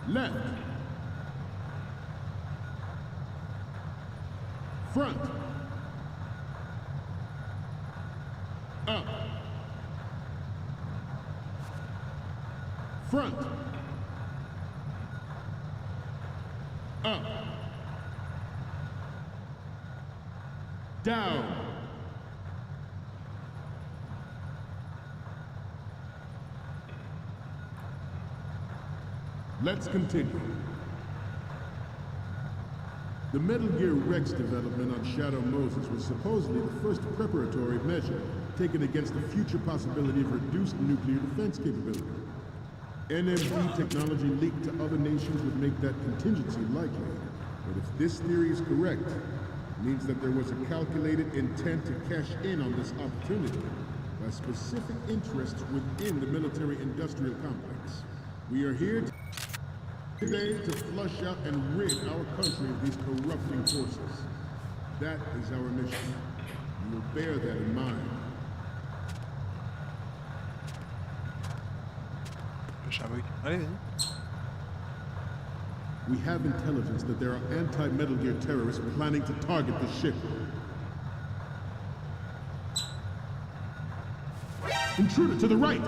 Left. Front. Up. Front. Down. Let's continue. The Metal Gear Rex development on Shadow Moses was supposedly the first preparatory measure taken against the future possibility of reduced nuclear defense capability. NMD technology leaked to other nations would make that contingency likely. But if this theory is correct, it means that there was a calculated intent to cash in on this opportunity by specific interests within the military-industrial complex. We are here today to flush out and rid our country of these corrupting forces. That is our mission. You will bear that in mind. Allez, vas-y. We have intelligence that there are anti-Metal Gear terrorists planning to target the ship. Intruder to the right!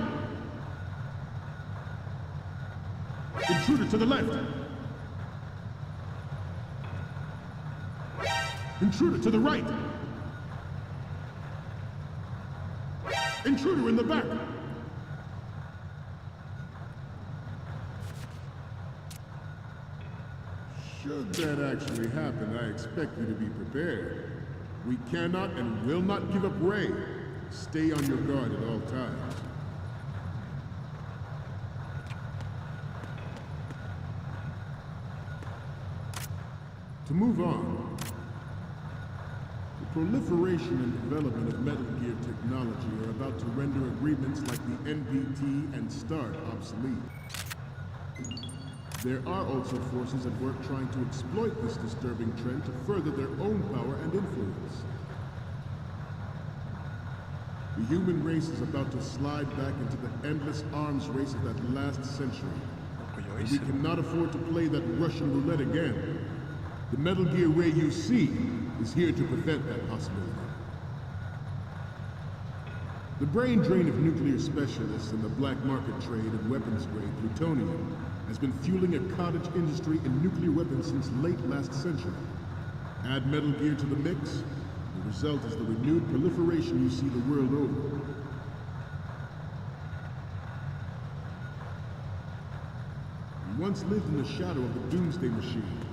Intruder to the left! Intruder to the right! Intruder in the back! Should that actually happen, I expect you to be prepared. We cannot and will not give up Ray. Stay on your guard at all times. To move on, the proliferation and development of Metal Gear technology are about to render agreements like the NPT and START obsolete. There are also forces at work trying to exploit this disturbing trend to further their own power and influence. The human race is about to slide back into the endless arms race of that last century. And we cannot afford to play that Russian roulette again. The Metal Gear Ray you see is here to prevent that possibility. The brain drain of nuclear specialists and the black market trade in weapons-grade plutonium has been fueling a cottage industry in nuclear weapons since late last century. Add Metal Gear to the mix, the result is the renewed proliferation you see the world over. We once lived in the shadow of the Doomsday Machine.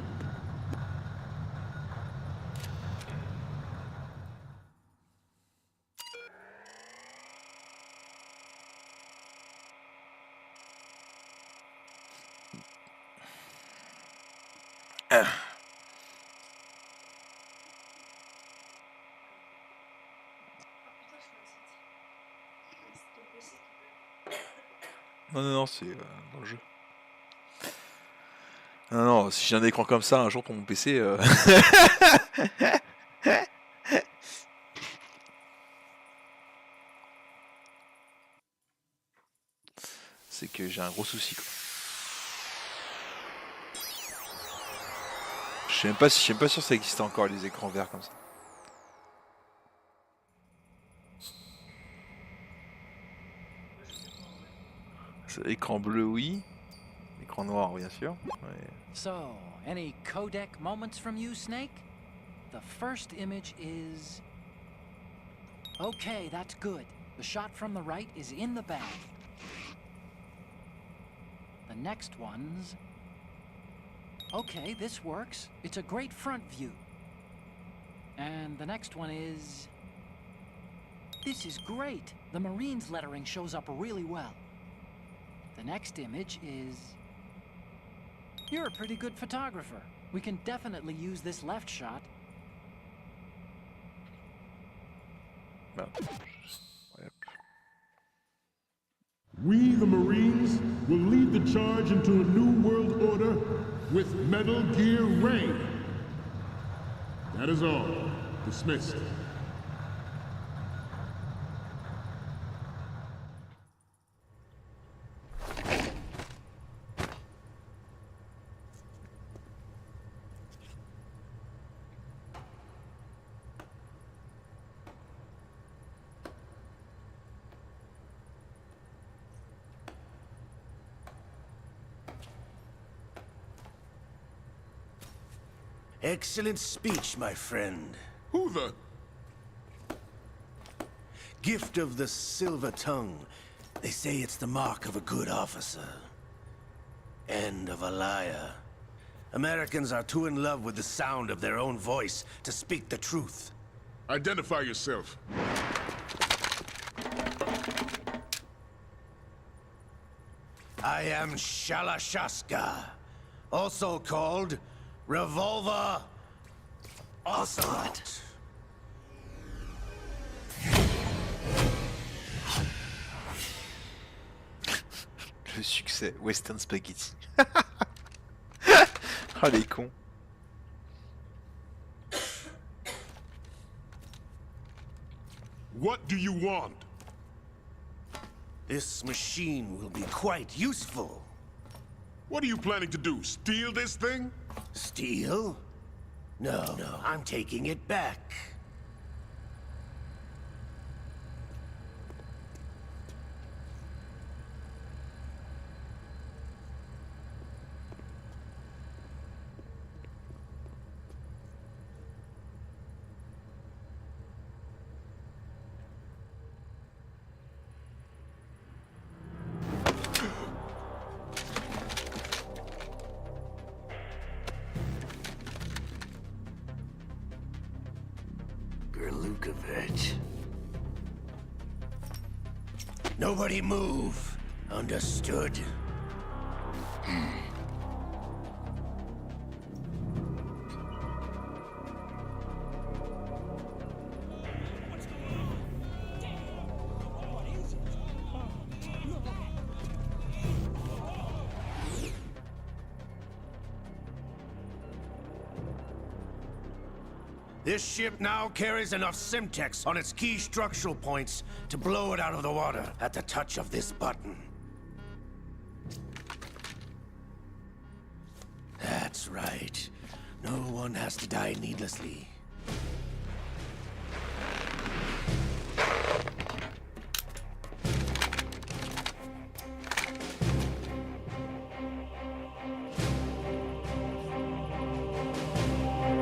Non, c'est dans le jeu. Non, si j'ai un écran comme ça un jour pour mon PC... c'est que j'ai un gros souci, quoi. Je suis même pas sûr que ça existe encore, les écrans verts comme ça. Écran bleu, oui. Écran noir, bien sûr. Ouais. So, any codec moments from you, Snake? The first image is... Okay, that's good. The shot from the right is in the bag. The next one's... Okay, this works. It's a great front view. And the next one is... This is great. The Marines lettering shows up really well. The next image is... You're a pretty good photographer. We can definitely use this left shot. Well, We, the Marines, will lead the charge into a new world order with Metal Gear Ray. That is all. Dismissed. Excellent speech, my friend. Who the... Gift of the silver tongue. They say it's the mark of a good officer. And of a liar. Americans are too in love with the sound of their own voice to speak the truth. Identify yourself. I am Shalashaska, also called Revolver Ocelot. Le succès, Western Spaghetti. Ah les cons. What do you want? This machine will be quite useful. What are you planning to do? Steal this thing? Steal? No, I'm taking it back. Nobody move. Understood? This ship now carries enough Simtex on its key structural points to blow it out of the water at the touch of this button. That's right. No one has to die needlessly.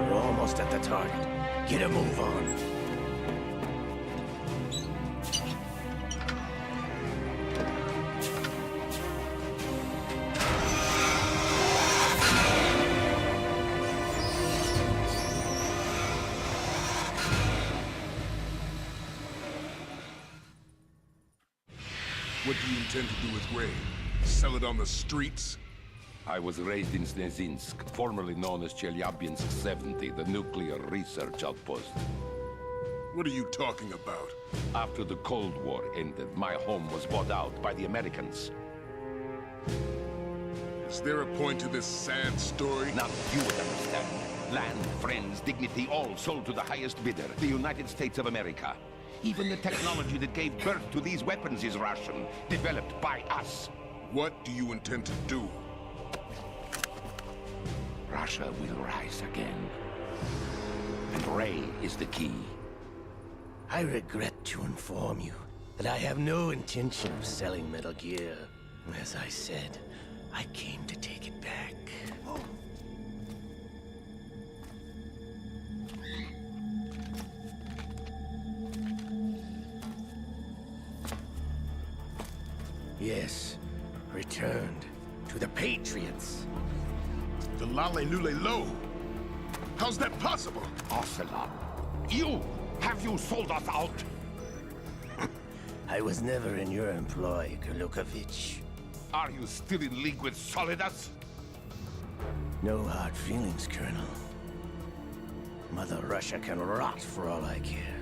We're almost at the target. Get a move on. What do you intend to do with Ray? Sell it on the streets? I was raised in Snezinsk, formerly known as Chelyabinsk 70, the nuclear research outpost. What are you talking about? After the Cold War ended, my home was bought out by the Americans. Is there a point to this sad story? Now you would understand. Land, friends, dignity, all sold to the highest bidder, the United States of America. Even the technology that gave birth to these weapons is Russian, developed by us. What do you intend to do? Russia will rise again. And Ray is the key. I regret to inform you that I have no intention of selling Metal Gear. As I said, I came to take it back. Yes, returned to the Patriots. The Lale Lule Lo? How's that possible? Ocelot, have you sold us out? I was never in your employ, Gurlukovich. Are you still in league with Solidus? No hard feelings, Colonel. Mother Russia can rot for all I care.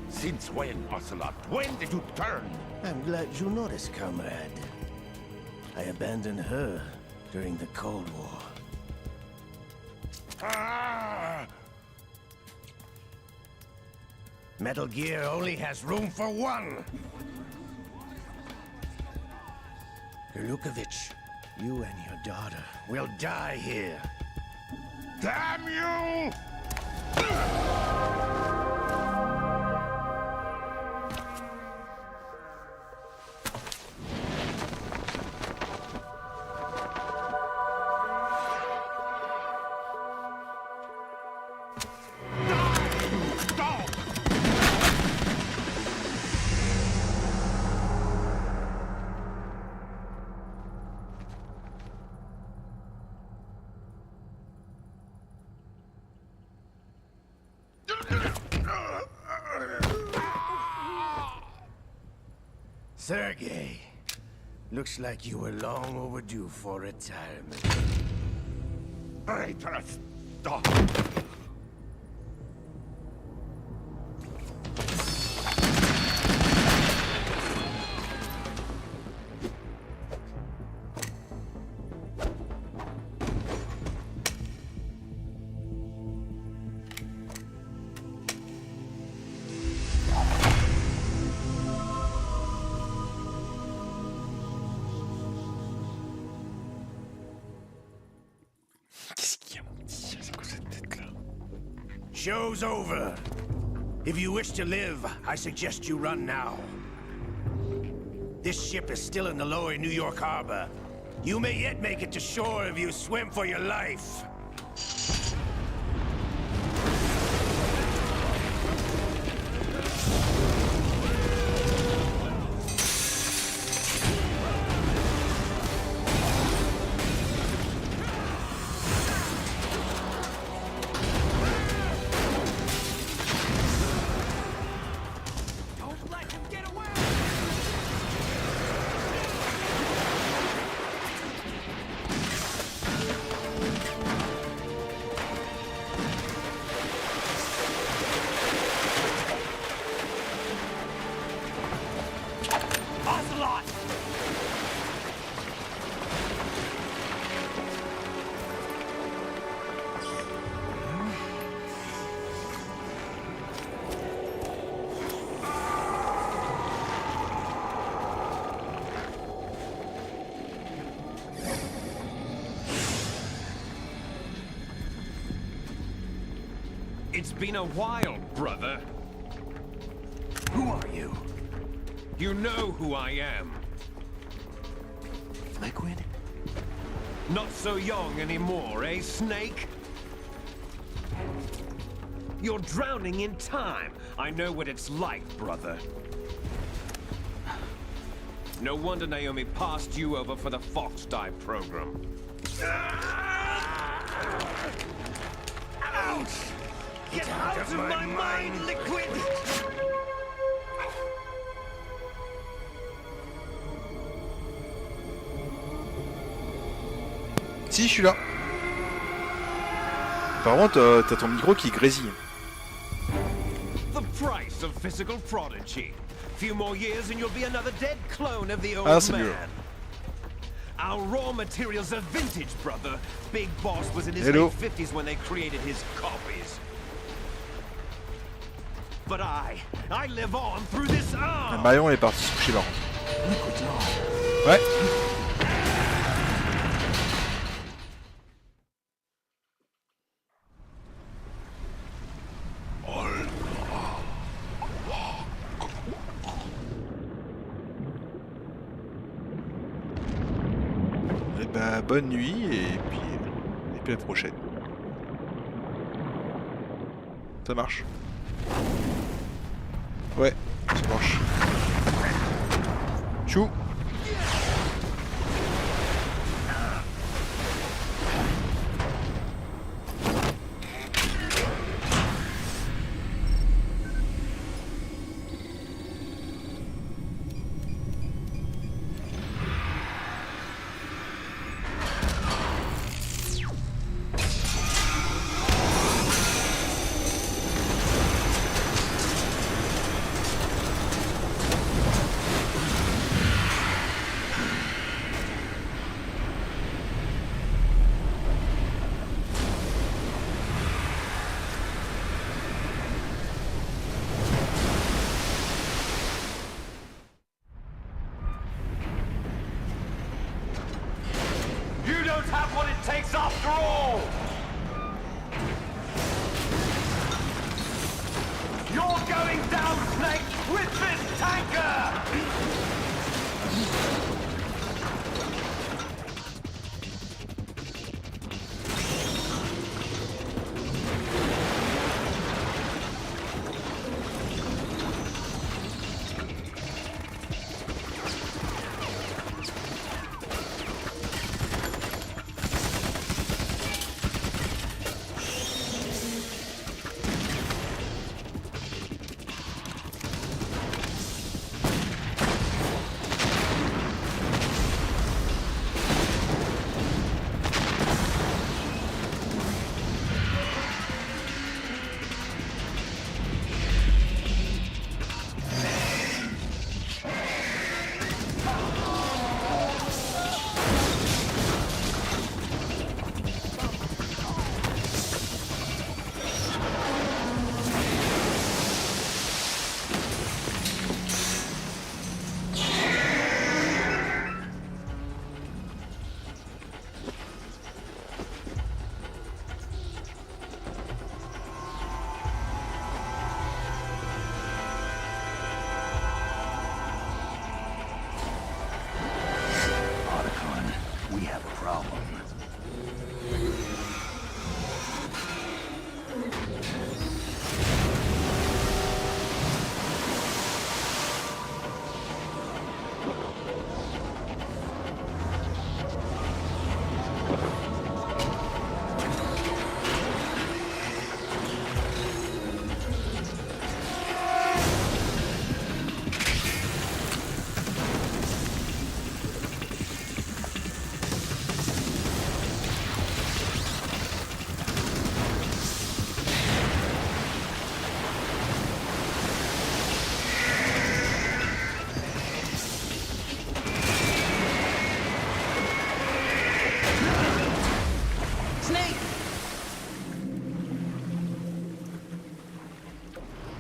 Since when, Ocelot? When did you turn? I'm glad you noticed, comrade. I abandoned her during the Cold War. Metal Gear only has room for one! Gurlukovich, you and your daughter will die here. Damn you! Sergei, looks like you were long overdue for retirement. Stop! Qu'est-ce qu'il y a, mon petit? C'est quoi cette tête-là? Show's over. If you wish to live, I suggest you run now. This ship is still in the lower New York harbor. You may yet make it to shore if you swim for your life. Don't let him get away! Ocelot! It's been a while, brother. Who are you? You know who I am. Liquid? Not so young anymore, eh, Snake? You're drowning in time. I know what it's like, brother. No wonder Naomi passed you over for the Fox Dive program. Ouch! Get out of my mind, Liquid! Si, je suis là. Par contre, t'as ton micro qui grésille. The price of physical prodigy. Few more years and you'll be another dead clone of the old Ah, c'est mieux. man. Our raw materials are vintage, brother. Big Boss was in his Hello. late 50s when they created his copies. But I live on through this arm. Marion est partie se coucher par contre. Ouais. Eh ben, bonne nuit et puis à la prochaine. Ça marche. Ouais, ça marche. Tchou. You don't have what it takes after all! You're going down, Snake, with this tanker!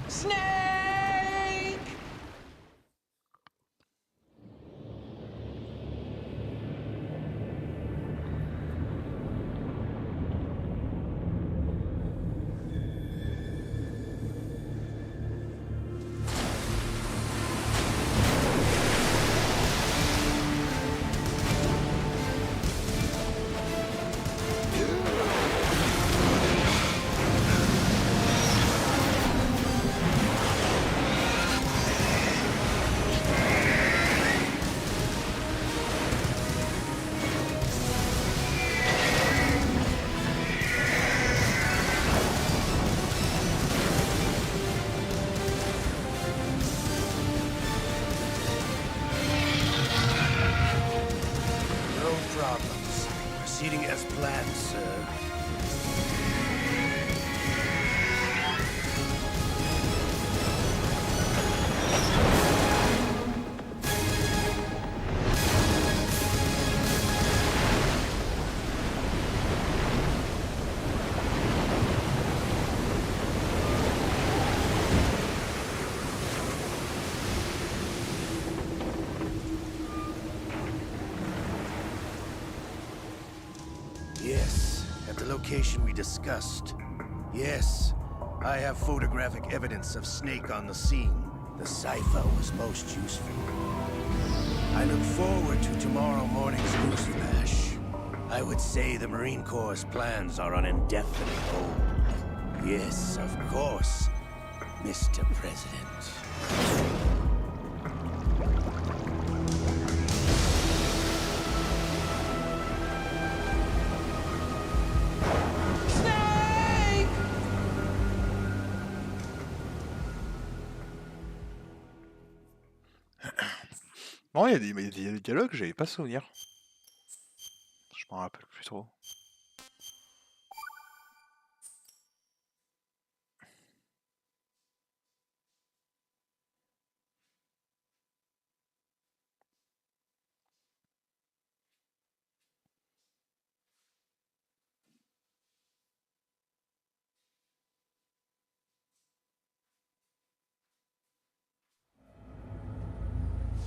Snake! Proceeding as planned, sir. Yes, at the location we discussed. Yes, I have photographic evidence of Snake on the scene. The cipher was most useful. I look forward to tomorrow morning's news flash. I would say the Marine Corps' plans are on indefinite hold. Yes, of course, Mr. President. Non, il y a des dialogues, j'avais pas souvenir. Je m'en rappelle plus trop.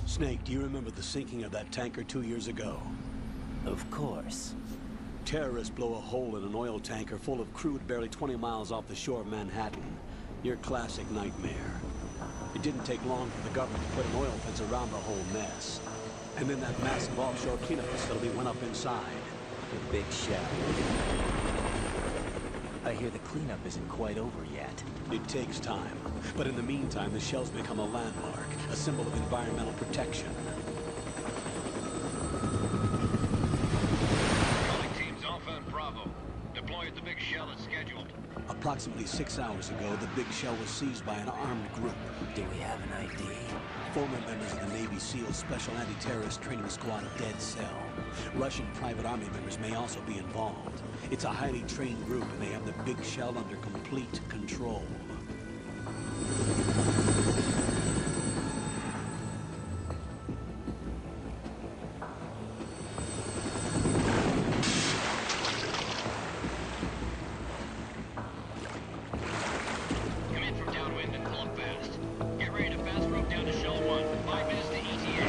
Snake, do you remember the sinking of that tanker 2 years ago? Of course. Terrorists blow a hole in an oil tanker full of crude barely 20 miles off the shore of Manhattan. Your classic nightmare. It didn't take long for the government to put an oil fence around the whole mess. And then that massive offshore cleanup facility went up inside. The big shell. I hear the cleanup isn't quite over yet. It takes time. But in the meantime, the shell's become a landmark, a symbol of environmental protection. Calling teams Alpha and Bravo. Deploy at the big shell as scheduled. Approximately 6 hours ago, the big shell was seized by an armed group. Do we have an ID? Former members of the Navy SEAL Special Anti-Terrorist Training Squad Dead Cell. Russian private army members may also be involved. It's a highly trained group, and they have the big shell under complete control. Come in from downwind and pull up fast. Get ready to fast rope down to Shell 1. 5 minutes to ETA.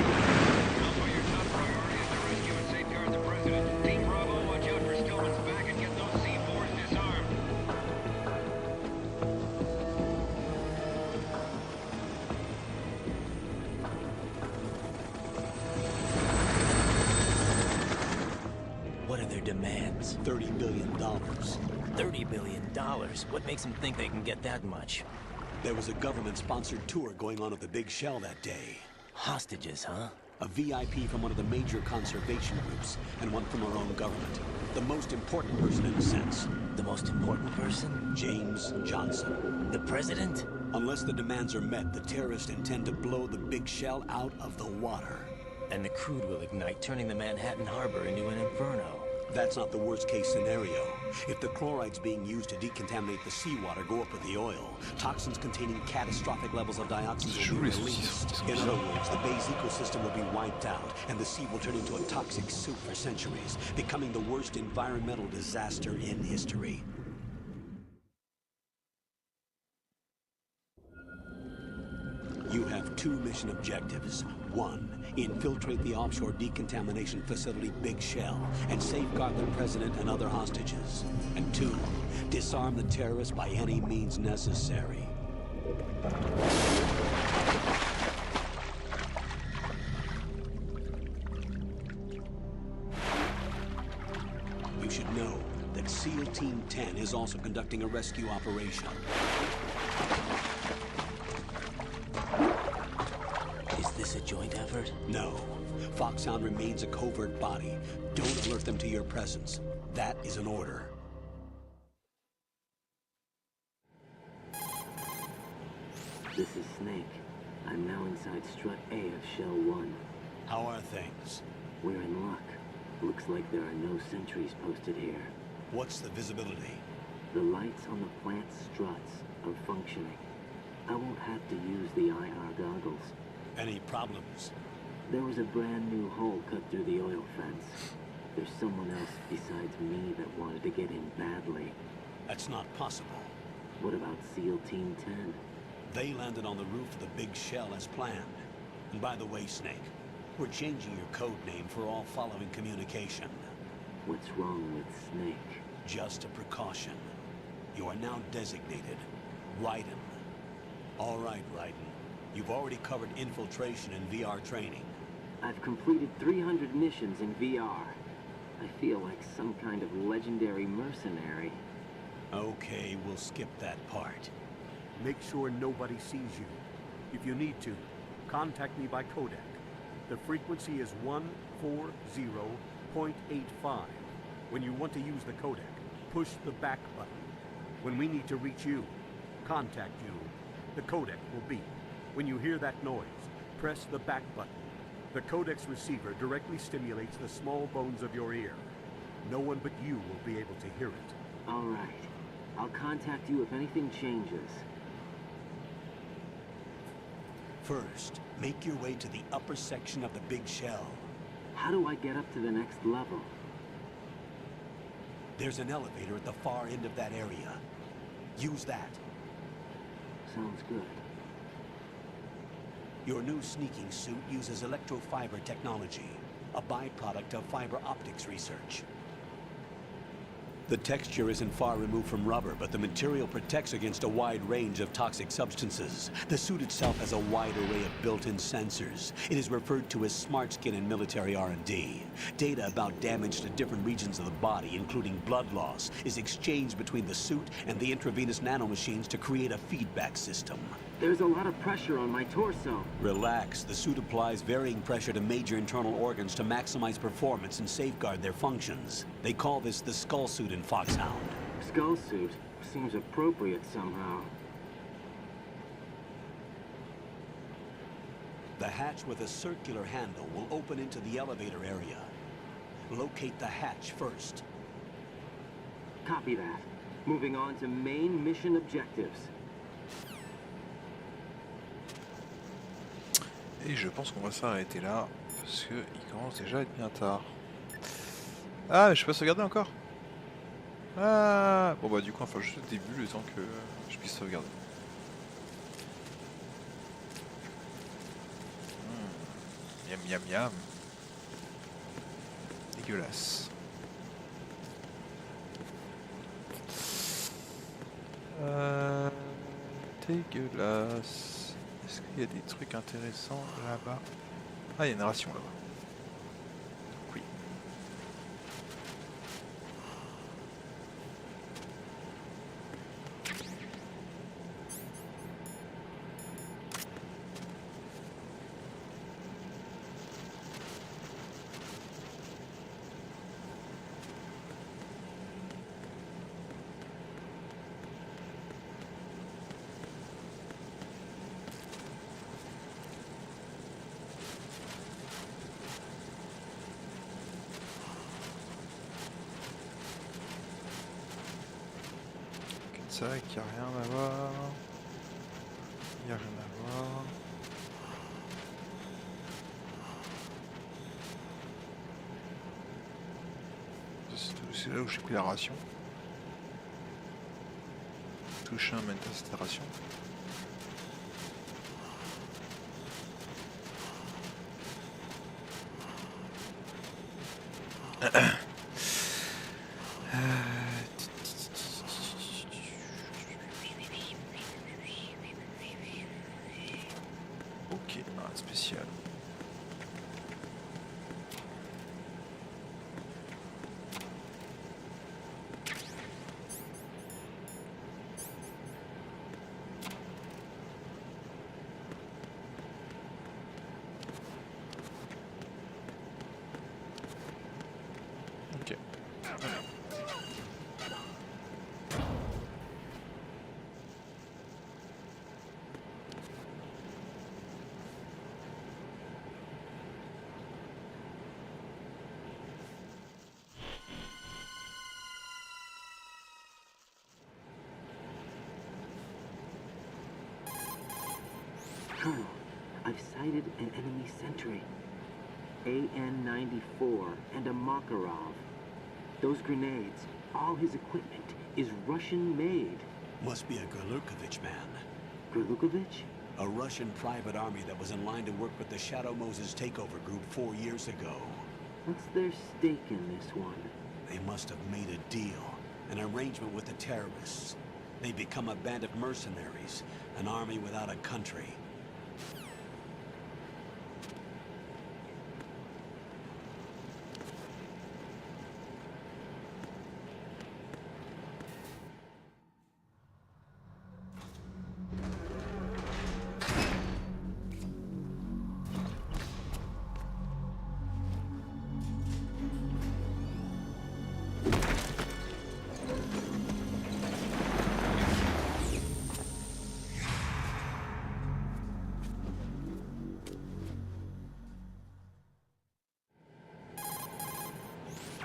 Also, your top priority is to rescue and safeguard the President. Team Bravo, watch out for Stillman's back and get those C4s disarmed. What are their demands? $30 billion. $30 billion? What makes them think they can get that much? There was a government-sponsored tour going on at the big shell that day. Hostages, huh? A VIP from one of the major conservation groups, and one from our own government. The most important person in a sense. The most important person? James Johnson. The president? Unless the demands are met, the terrorists intend to blow the big shell out of the water. And the crude will ignite, turning the Manhattan Harbor into an inferno. That's not the worst-case scenario. If the chlorides being used to decontaminate the seawater go up with the oil, toxins containing catastrophic levels of dioxins will be released. In other words, the bay's ecosystem will be wiped out, and the sea will turn into a toxic soup for centuries, becoming the worst environmental disaster in history. 2 mission objectives. 1, infiltrate the offshore decontamination facility Big Shell and safeguard the president and other hostages. And 2, disarm the terrorists by any means necessary. You should know that SEAL Team 10 is also conducting a rescue operation. Is this a joint effort? No. Foxhound remains a covert body. Don't alert them to your presence. That is an order. This is Snake. I'm now inside Strut A of Shell 1. How are things? We're in luck. Looks like there are no sentries posted here. What's the visibility? The lights on the plant struts are functioning. I won't have to use the IR goggles. Any problems? There was a brand new hole cut through the oil fence. There's someone else besides me that wanted to get in badly. That's not possible. What about SEAL Team 10? They landed on the roof of the Big Shell as planned. And by the way, Snake, we're changing your code name for all following communication. What's wrong with Snake? Just a precaution. You are now designated Raiden. All right, Raiden. You've already covered infiltration and VR training. I've completed 300 missions in VR. I feel like some kind of legendary mercenary. Okay, we'll skip that part. Make sure nobody sees you. If you need to, contact me by codec. The frequency is 140.85. When you want to use the codec, push the back button. When we need to reach you, contact you, the codec will beep. When you hear that noise, press the back button. The codec's receiver directly stimulates the small bones of your ear. No one but you will be able to hear it. All right. I'll contact you if anything changes. First, make your way to the upper section of the Big Shell. How do I get up to the next level? There's an elevator at the far end of that area. Use that. Sounds good. Your new sneaking suit uses electrofiber technology, a byproduct of fiber optics research. The texture isn't far removed from rubber, but the material protects against a wide range of toxic substances. The suit itself has a wide array of built-in sensors. It is referred to as smart skin in military R&D. Data about damage to different regions of the body, including blood loss, is exchanged between the suit and the intravenous nanomachines to create a feedback system. There's a lot of pressure on my torso. Relax. The suit applies varying pressure to major internal organs to maximize performance and safeguard their functions. They call this the skull suit in Foxhound. Skull suit seems appropriate somehow. The hatch with a circular handle will open into the elevator area. Locate the hatch first. Copy that. Moving on to main mission objectives. Et je pense qu'on va s'arrêter là, parce qu'il commence déjà à être bien tard. Ah, mais je peux sauvegarder encore. Ah, bon bah du coup, enfin juste le début, le temps que je puisse sauvegarder. Miam miam miam. Dégueulasse. Dégueulasse. Est-ce qu'il y a des trucs intéressants là-bas? Ah, il y a une ration là-bas. Oui. Ça qui a rien à voir. Il n'y a rien à voir. C'est là où j'ai pris la ration. Touche un mène à cette ration. Ok, un spécial. Ok. Colonel, I've sighted an enemy sentry. AN-94 and a Makarov. Those grenades, all his equipment, is Russian-made. Must be a Gurlukovich man. Gurlukovich? A Russian private army that was in line to work with the Shadow Moses takeover group 4 years ago. What's their stake in this one? They must have made a deal, an arrangement with the terrorists. They become a band of mercenaries, an army without a country.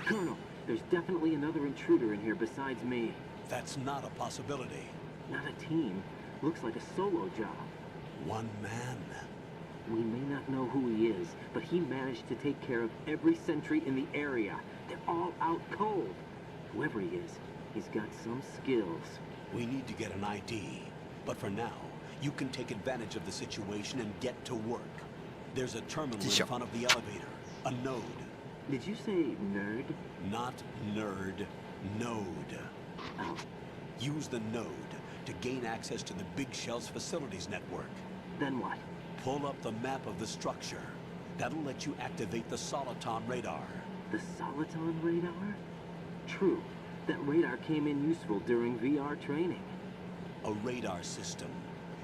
Colonel, there's definitely another intruder in here besides me. That's not a possibility. Not a team. Looks like a solo job. One man. We may not know who he is, but he managed to take care of every sentry in the area. They're all out cold. Whoever he is, he's got some skills. We need to get an ID. But for now, you can take advantage of the situation and get to work. There's a terminal in front of the elevator. A node. Did you say nerd? Not nerd. Node. Oh. Use the node to gain access to the Big Shell's facilities network. Then what? Pull up the map of the structure. That'll let you activate the Soliton radar. The Soliton radar? True. That radar came in useful during VR training. A radar system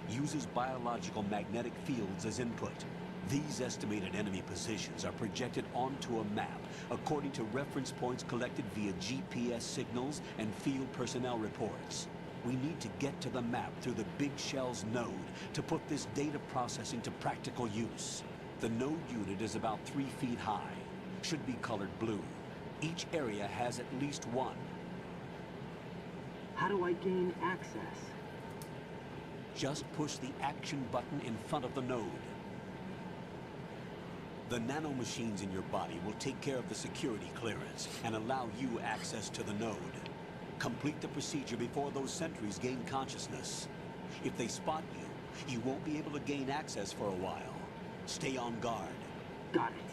uses biological magnetic fields as input. These estimated enemy positions are projected onto a map according to reference points collected via GPS signals and field personnel reports. We need to get to the map through the Big Shell's node to put this data processing to practical use. The node unit is about 3 feet high. Should be colored blue. Each area has at least one. How do I gain access? Just push the action button in front of the node. The nanomachines in your body will take care of the security clearance and allow you access to the node. Complete the procedure before those sentries gain consciousness. If they spot you, you won't be able to gain access for a while. Stay on guard. Got it.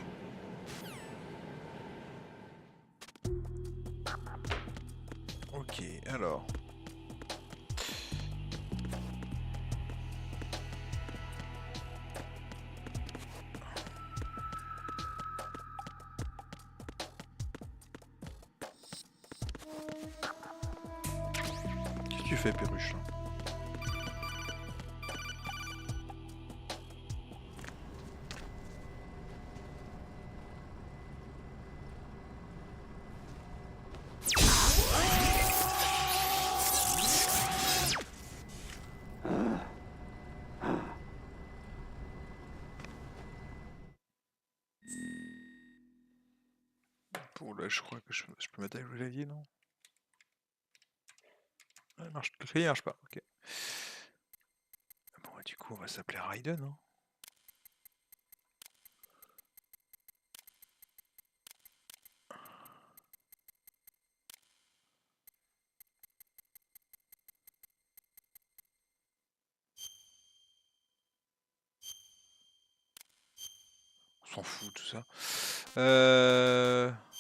Ok, alors. Qu'est-ce que tu fais, Perruche? Bon, là, je crois que je peux mettre avec le clavier, non? Ah, marche, le clavier marche pas, ok. Bon, du coup, on va s'appeler Raiden, hein. On s'en fout, tout ça.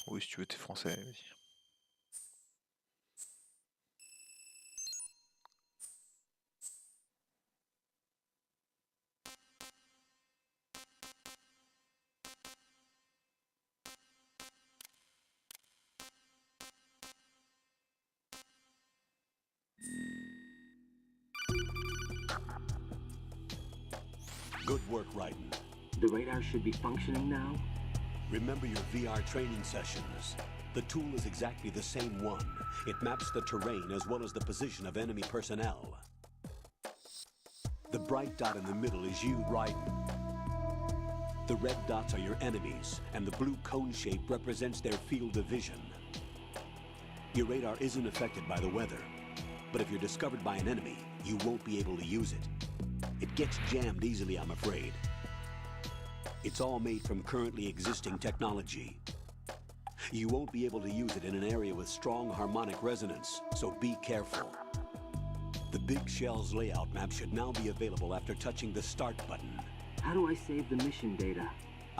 Oui, si tu veux, t'es français, vas-y. Good work, Raiden. The radar should be functioning now? Remember your VR training sessions. The tool is exactly the same one. It maps the terrain as well as the position of enemy personnel. The bright dot in the middle is you, Raiden. The red dots are your enemies, and the blue cone shape represents their field of vision. Your radar isn't affected by the weather, but if you're discovered by an enemy, you won't be able to use it. It gets jammed easily, I'm afraid. It's all made from currently existing technology. You won't be able to use it in an area with strong harmonic resonance, so be careful. The Big Shell's layout map should now be available after touching the Start button. How do I save the mission data?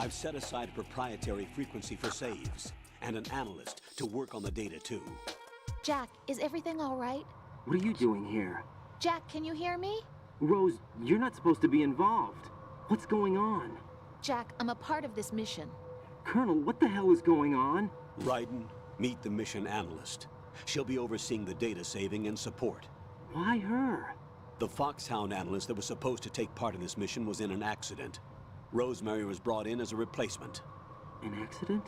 I've set aside a proprietary frequency for saves, and an analyst to work on the data too. Jack, is everything all right? What are you doing here? Jack, can you hear me? Rose, you're not supposed to be involved. What's going on? Jack, I'm a part of this mission. Colonel, what the hell is going on? Raiden, meet the mission analyst. She'll be overseeing the data saving and support. Why her? The Foxhound analyst that was supposed to take part in this mission was in an accident. Rosemary was brought in as a replacement. An accident?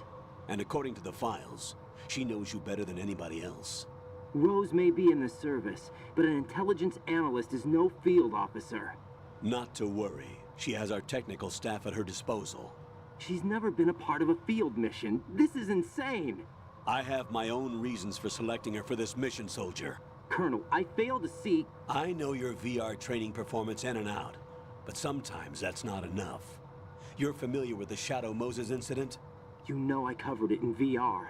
And according to the files, she knows you better than anybody else. Rose may be in the service, but an intelligence analyst is no field officer. Not to worry. She has our technical staff at her disposal. She's never been a part of a field mission. This is insane. I have my own reasons for selecting her for this mission, soldier. Colonel, I fail to see... I know your VR training performance in and out, but sometimes that's not enough. You're familiar with the Shadow Moses incident? You know I covered it in VR.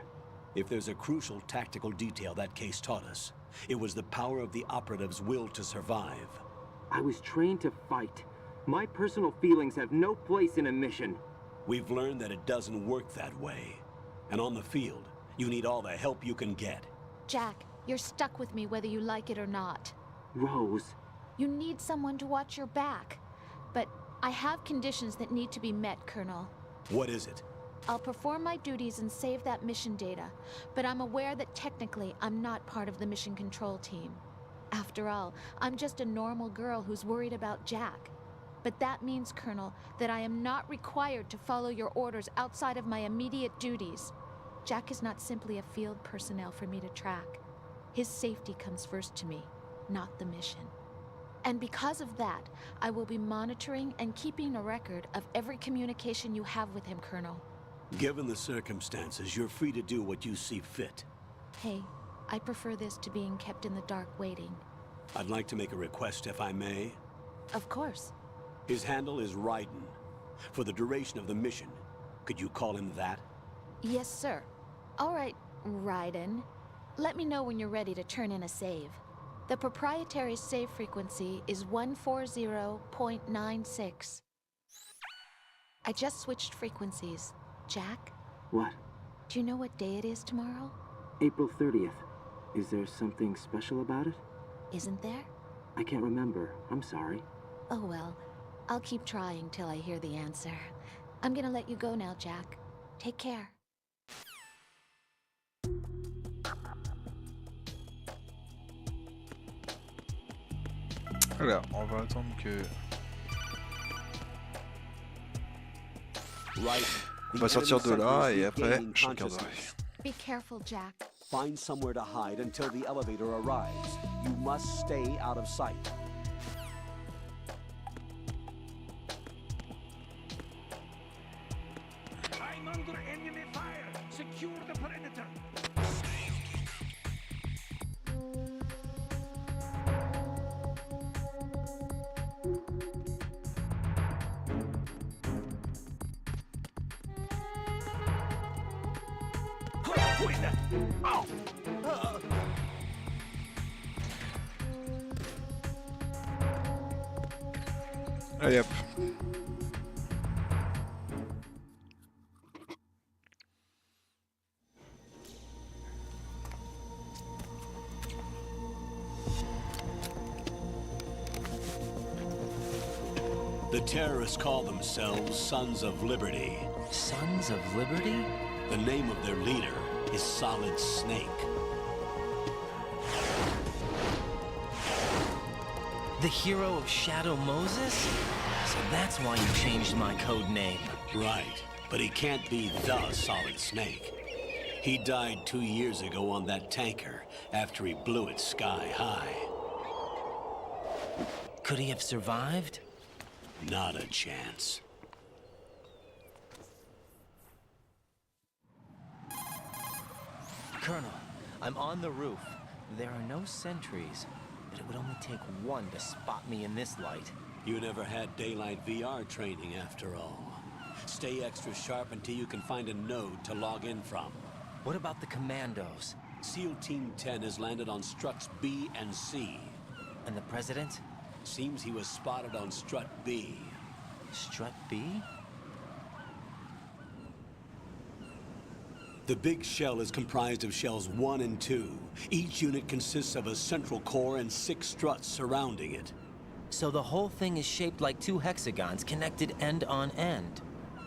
If there's a crucial tactical detail that case taught us, it was the power of the operative's will to survive. I was trained to fight. My personal feelings have no place in a mission. We've learned that it doesn't work that way. And on the field, you need all the help you can get. Jack, you're stuck with me whether you like it or not. Rose. You need someone to watch your back. But I have conditions that need to be met, Colonel. What is it? I'll perform my duties and save that mission data, but I'm aware that technically I'm not part of the mission control team. After all, I'm just a normal girl who's worried about Jack. But that means, Colonel, that I am not required to follow your orders outside of my immediate duties. Jack is not simply a field personnel for me to track. His safety comes first to me, not the mission. And because of that, I will be monitoring and keeping a record of every communication you have with him, Colonel. Given the circumstances, you're free to do what you see fit. Hey, I prefer this to being kept in the dark waiting. I'd like to make a request, if I may. Of course. His handle is Raiden. For the duration of the mission, could you call him that? Yes, sir. All right, Raiden. Let me know when you're ready to turn in a save. The proprietary save frequency is 140.96. I just switched frequencies. Jack? What? Do you know what day it is tomorrow? April 30th. Is there something special about it? Isn't there? I can't remember. I'm sorry. Oh well. I'll keep trying till I hear the answer. I'm gonna let you go now, Jack. Take care. Alors, on va attendre que... On va sortir de là et après, je regarderai. Be careful, Jack. Find somewhere to hide until the elevator arrives. You must stay out of sight. I'm under enemy fire. Secure the perimeter. Allez hop. The terrorists call themselves Sons of Liberty. Sons of Liberty? The name of their leader is Solid Snake. The hero of Shadow Moses? So that's why you changed my code name. Right, but he can't be the Solid Snake. He died 2 years ago on that tanker after he blew it sky high. Could he have survived? Not a chance. Colonel, I'm on the roof. There are no sentries, but it would only take one to spot me in this light. You never had daylight VR training after all. Stay extra sharp until you can find a node to log in from. What about the commandos? SEAL Team 10 has landed on struts B and C. And the President? Seems he was spotted on strut B. Strut B? The big shell is comprised of shells 1 and 2. Each unit consists of a central core and 6 struts surrounding it. So the whole thing is shaped like 2 hexagons connected end on end.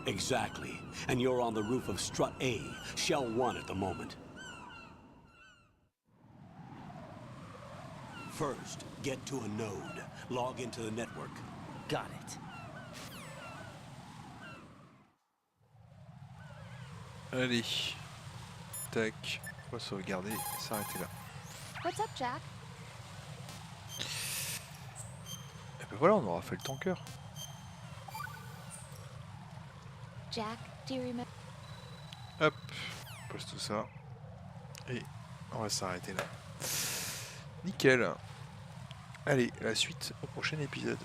Exactly. And you're on the roof of strut A, shell 1 at the moment. First, get to a node. Log into the network. Got it. Allez. Tac. On va sauvegarder et s'arrêter là. What's up, Jack? Et ben voilà, on aura fait le tanker. Jack, do you remember? Hop, on pose tout ça. Et on va s'arrêter là. Nickel. Allez, la suite au prochain épisode.